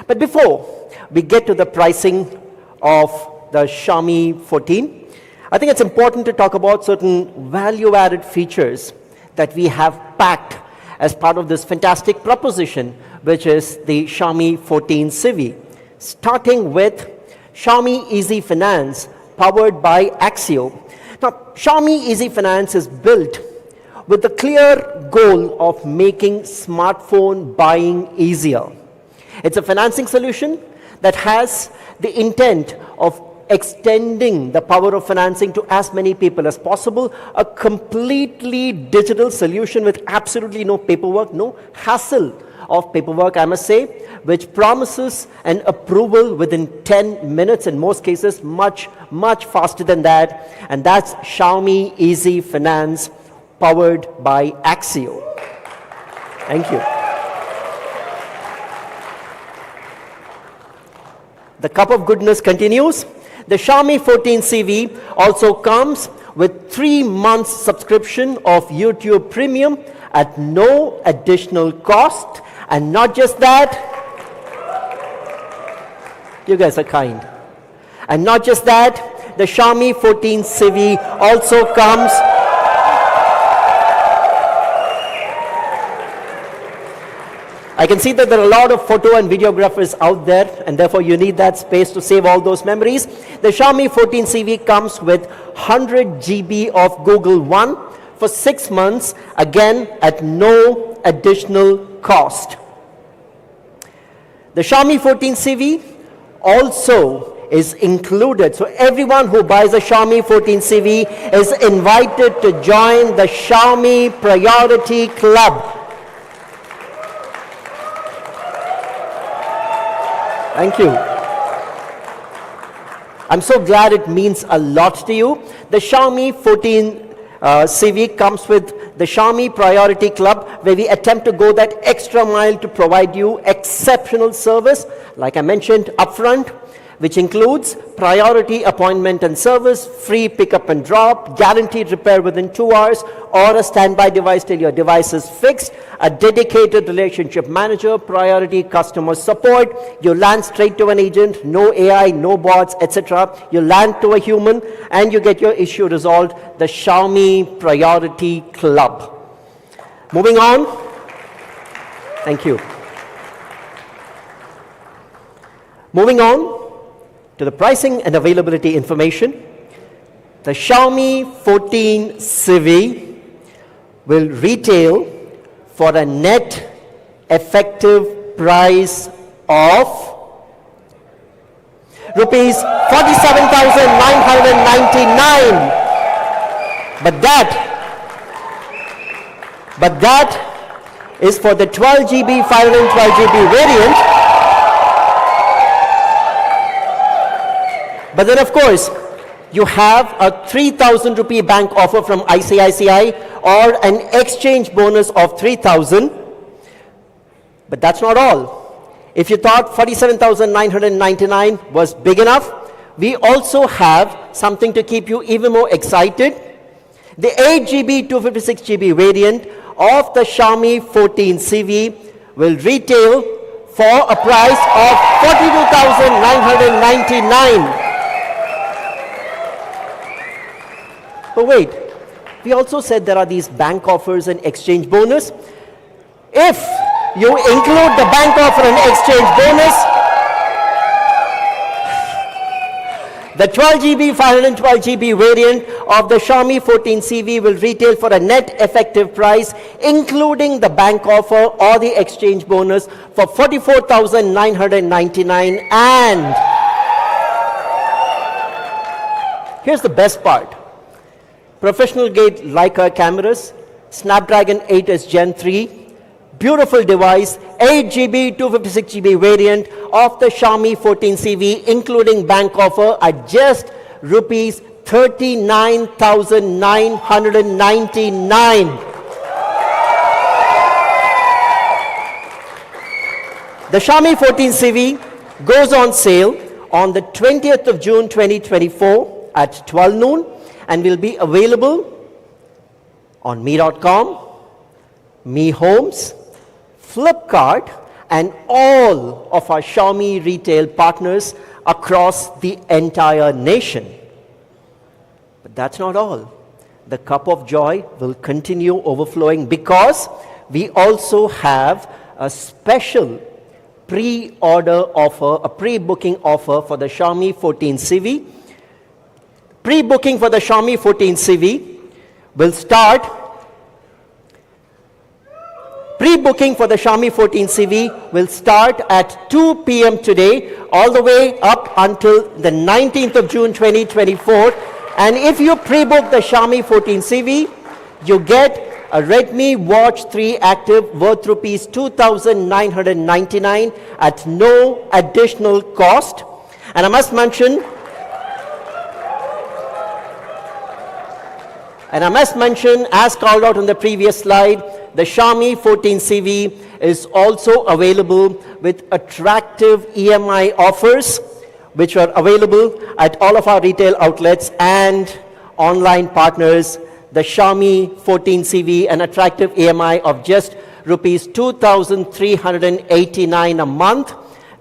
But before we get to the pricing of the Xiaomi 14, I think it's important to talk about certain value-added features that we have packed as part of this fantastic proposition, which is the Xiaomi 14 CV. Starting with Xiaomi Easy Finance, powered by Axio. Now, Xiaomi Easy Finance is built with the clear goal of making smartphone buying easier. It's a financing solution that has the intent of extending the power of financing to as many people as possible, a completely digital solution with absolutely no paperwork, no hassle of paperwork, I must say, which promises an approval within 10 minutes, in most cases much, much faster than that. And that's Xiaomi Easy Finance, powered by Axio. Thank you. The cup of goodness continues. The Xiaomi 14 CV also comes with 3 months subscription of YouTube Premium at no additional cost. And not just that, you guys are kind. And not just that, the Xiaomi 14 CV also comes I can see that there are a lot of photo and videographers out there, and therefore you need that space to save all those memories. The Xiaomi 14 CV comes with 100 GB of Google One for 6 months, again at no additional cost. The Xiaomi 14 CV also is included. So everyone who buys a Xiaomi 14 CV is invited to join the Xiaomi Priority Club. Thank you. I'm so glad it means a lot to you. The Xiaomi 14 CV comes with the Xiaomi Priority Club, where we attempt to go that extra mile to provide you exceptional service, like I mentioned upfront, which includes priority appointment and service, free pickup and drop, guaranteed repair within 2 hours, or a standby device till your device is fixed, a dedicated relationship manager, priority customer support. You land straight to an agent, no AI, no bots, etc. You land to a human and you get your issue resolved. The Xiaomi Priority Club. Moving on. Thank you. Moving on to the pricing and availability information. The Xiaomi 14 CV will retail for a net effective price of rupees 47,999. But that is for the 12 GB, 512 GB variant. But then, of course, you have a 3,000 rupee bank offer from ICICI or an exchange bonus of 3,000. But that's not all. If you thought 47,999 was big enough, we also have something to keep you even more excited. The 8 GB, 256 GB variant of the Xiaomi 14 CV will retail for a price of 42,999. But wait, we also said there are these bank offers and exchange bonus. If you include the bank offer and exchange bonus, the 12 GB, 512 GB variant of the Xiaomi 14 CV will retail for a net effective price, including the bank offer or the exchange bonus, for 44,999. And here's the best part. Professional grade Leica cameras, Snapdragon 8S Gen 3, beautiful device, 8 GB, 256 GB variant of the Xiaomi 14 CV, including bank offer at just rupees 39,999. The Xiaomi 14 CV goes on sale on the 20th of June 2024 at 12 noon and will be available on Mi.com, Mi Homes, Flipkart, and all of our Xiaomi retail partners across the entire nation. But that's not all. The cup of joy will continue overflowing because we also have a special pre-order offer, a pre-booking offer for the Xiaomi 14 CV. Pre-booking for the Xiaomi 14 CV will start. Pre-booking for the Xiaomi 14 CV will start at 2 p.m. today, all the way up until the 19th of June 2024. And if you pre-book the Xiaomi 14 CV, you get a Redmi Watch 3 Active worth rupees 2,999 at no additional cost. And I must mention, as called out on the previous slide, the Xiaomi 14 CV is also available with attractive EMI offers, which are available at all of our retail outlets and online partners. The Xiaomi 14 CV, an attractive EMI of just rupees 2,389 a month.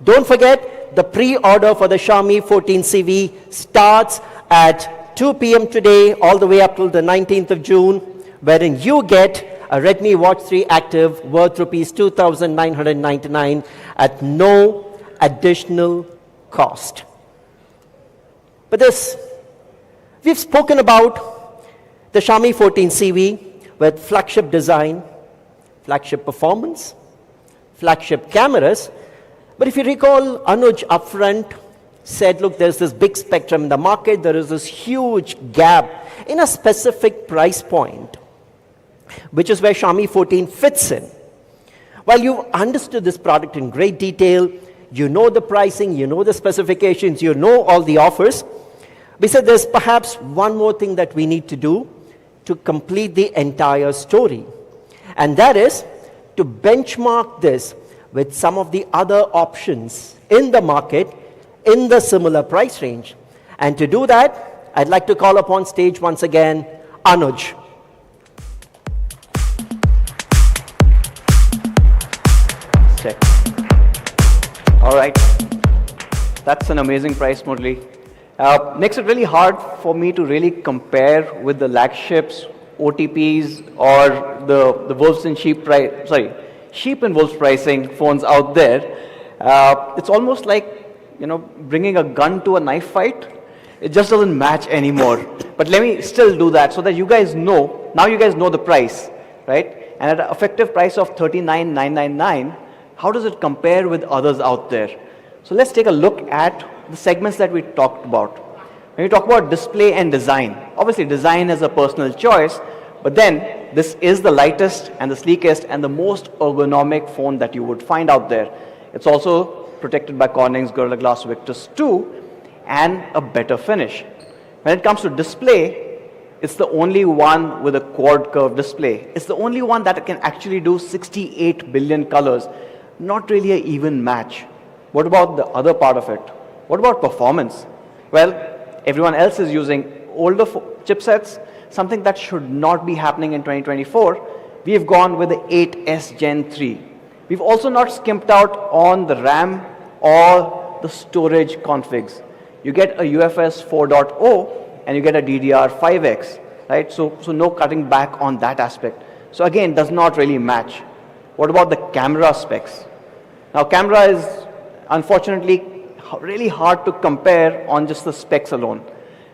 Don't forget, the pre-order for the Xiaomi 14 CV starts at 2 p.m. today, all the way up till the 19th of June, wherein you get a Redmi Watch 3 Active worth rupees 2,999 at no additional cost. But this, we've spoken about the Xiaomi 14 CV with flagship design, flagship performance, flagship cameras. But if you recall, Anuj upfront said, look, there's this big spectrum in the market, there is this huge gap in a specific price point, which is where Xiaomi 14 fits in. While you've understood this product in great detail, you know the pricing, you know the specifications, you know all the offers, we said there's perhaps one more thing that we need to do to complete the entire story. And that is to benchmark this with some of the other options in the market in the similar price range. And to do that, I'd like to call upon stage once again, Anuj. Check. All right. That's an amazing price, Murli. Makes it really hard for me to really compare with the flagships, OTPs, or the wolves and sheep sheep and wolves pricing phones out there. It's almost like, bringing a gun to a knife fight. It just doesn't match anymore. But let me still do that so that you guys know, now you guys know the price, right? And at an effective price of 39,999, how does it compare with others out there? So let's take a look at the segments that we talked about. When we talk about display and design, obviously design is a personal choice, but then this is the lightest and the sleekest and the most ergonomic phone that you would find out there. It's also protected by Corning's Gorilla Glass Victus 2 and a better finish. When it comes to display, it's the only one with a quad curve display. It's the only one that can actually do 68 billion colors. Not really an even match. What about the other part of it? What about performance? Well, everyone else is using older chipsets, something that should not be happening in 2024. We have gone with the 8S Gen 3. We've also not skimped out on the RAM or the storage configs. You get a UFS 4.0 and you get a DDR5X, right? So no cutting back on that aspect. So again, does not really match. What about the camera specs? Now, camera is unfortunately really hard to compare on just the specs alone.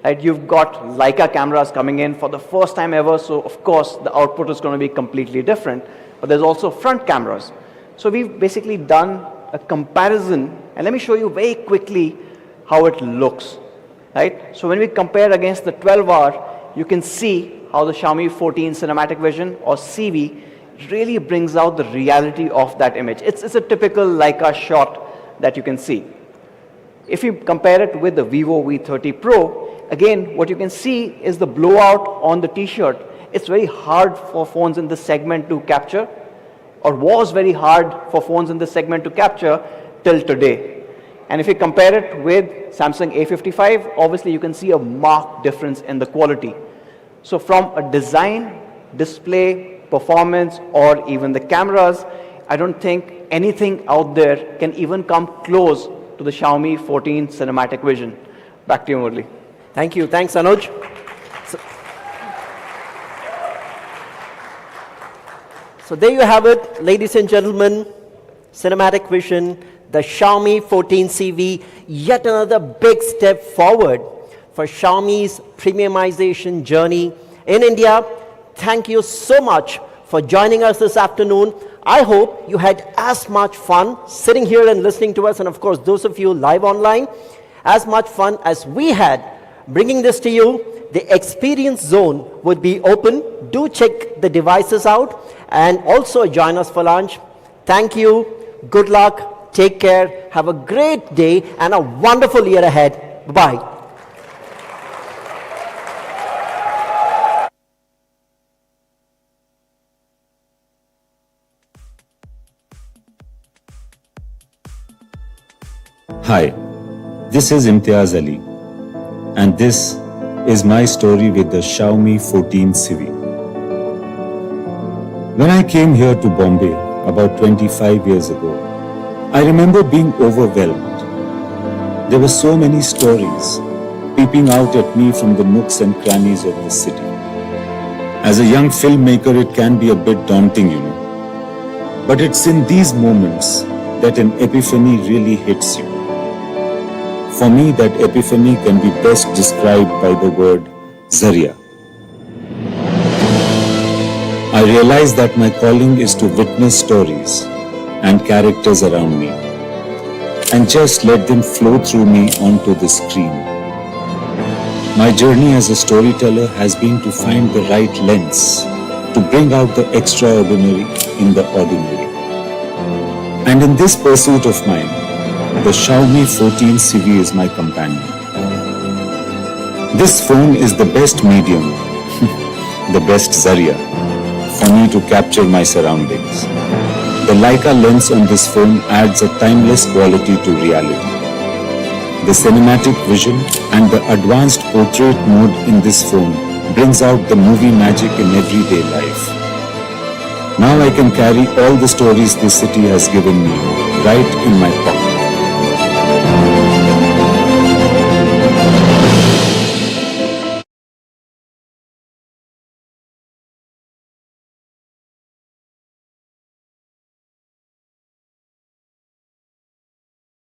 Right? You've got Leica cameras coming in for the first time ever, so of course the output is going to be completely different. But there's also front cameras. So we've basically done a comparison, and let me show you very quickly how it looks. Right? So when we compare against the 12R, you can see how the Xiaomi 14 Cinematic Vision, or Civi, really brings out the reality of that image. It's a typical Leica shot that you can see. If you compare it with the Vivo V30 Pro, again, what you can see is the blowout on the t-shirt. It's very hard for phones in this segment to capture, or was very hard for phones in this segment to capture till today. And if you compare it with Samsung A55, obviously you can see a marked difference in the quality. So from a design, display, performance, or even the cameras, I don't think anything out there can even come close to the Xiaomi 14 Cinematic Vision. Back to you, Murli. Thank you. Thanks, Anuj. So there you have it, ladies and gentlemen. Cinematic Vision, the Xiaomi 14 CV, yet another big step forward for Xiaomi's premiumization journey in India. Thank you so much for joining us this afternoon. I hope you had as much fun sitting here and listening to us, and of course those of you live online, as much fun as we had bringing this to you. The experience zone would be open. Do check the devices out and also join us for lunch. Thank you. Good luck. Take care. Have a great day and a wonderful year ahead. Bye-bye. Hi, this is Imtiaz Ali, and this is my story with the Xiaomi 14 Civi. When I came here to Bombay about 25 years ago, I remember being overwhelmed. There were so many stories peeping out at me from the nooks and crannies of the city. As a young filmmaker, it can be a bit daunting, you know. But it's in these moments that an epiphany really hits you. For me, that epiphany can be best described by the word Zarya. I realized that my calling is to witness stories and characters around me and just let them flow through me onto the screen. My journey as a storyteller has been to find the right lens to bring out the extraordinary in the ordinary. And in this pursuit of mine, the Xiaomi 14 Civi is my companion. This phone is the best medium, the best Zarya, for me to capture my surroundings. The Leica lens on this phone adds a timeless quality to reality. The cinematic vision and the advanced portrait mode in this phone brings out the movie magic in everyday life. Now I can carry all the stories this city has given me right in my pocket.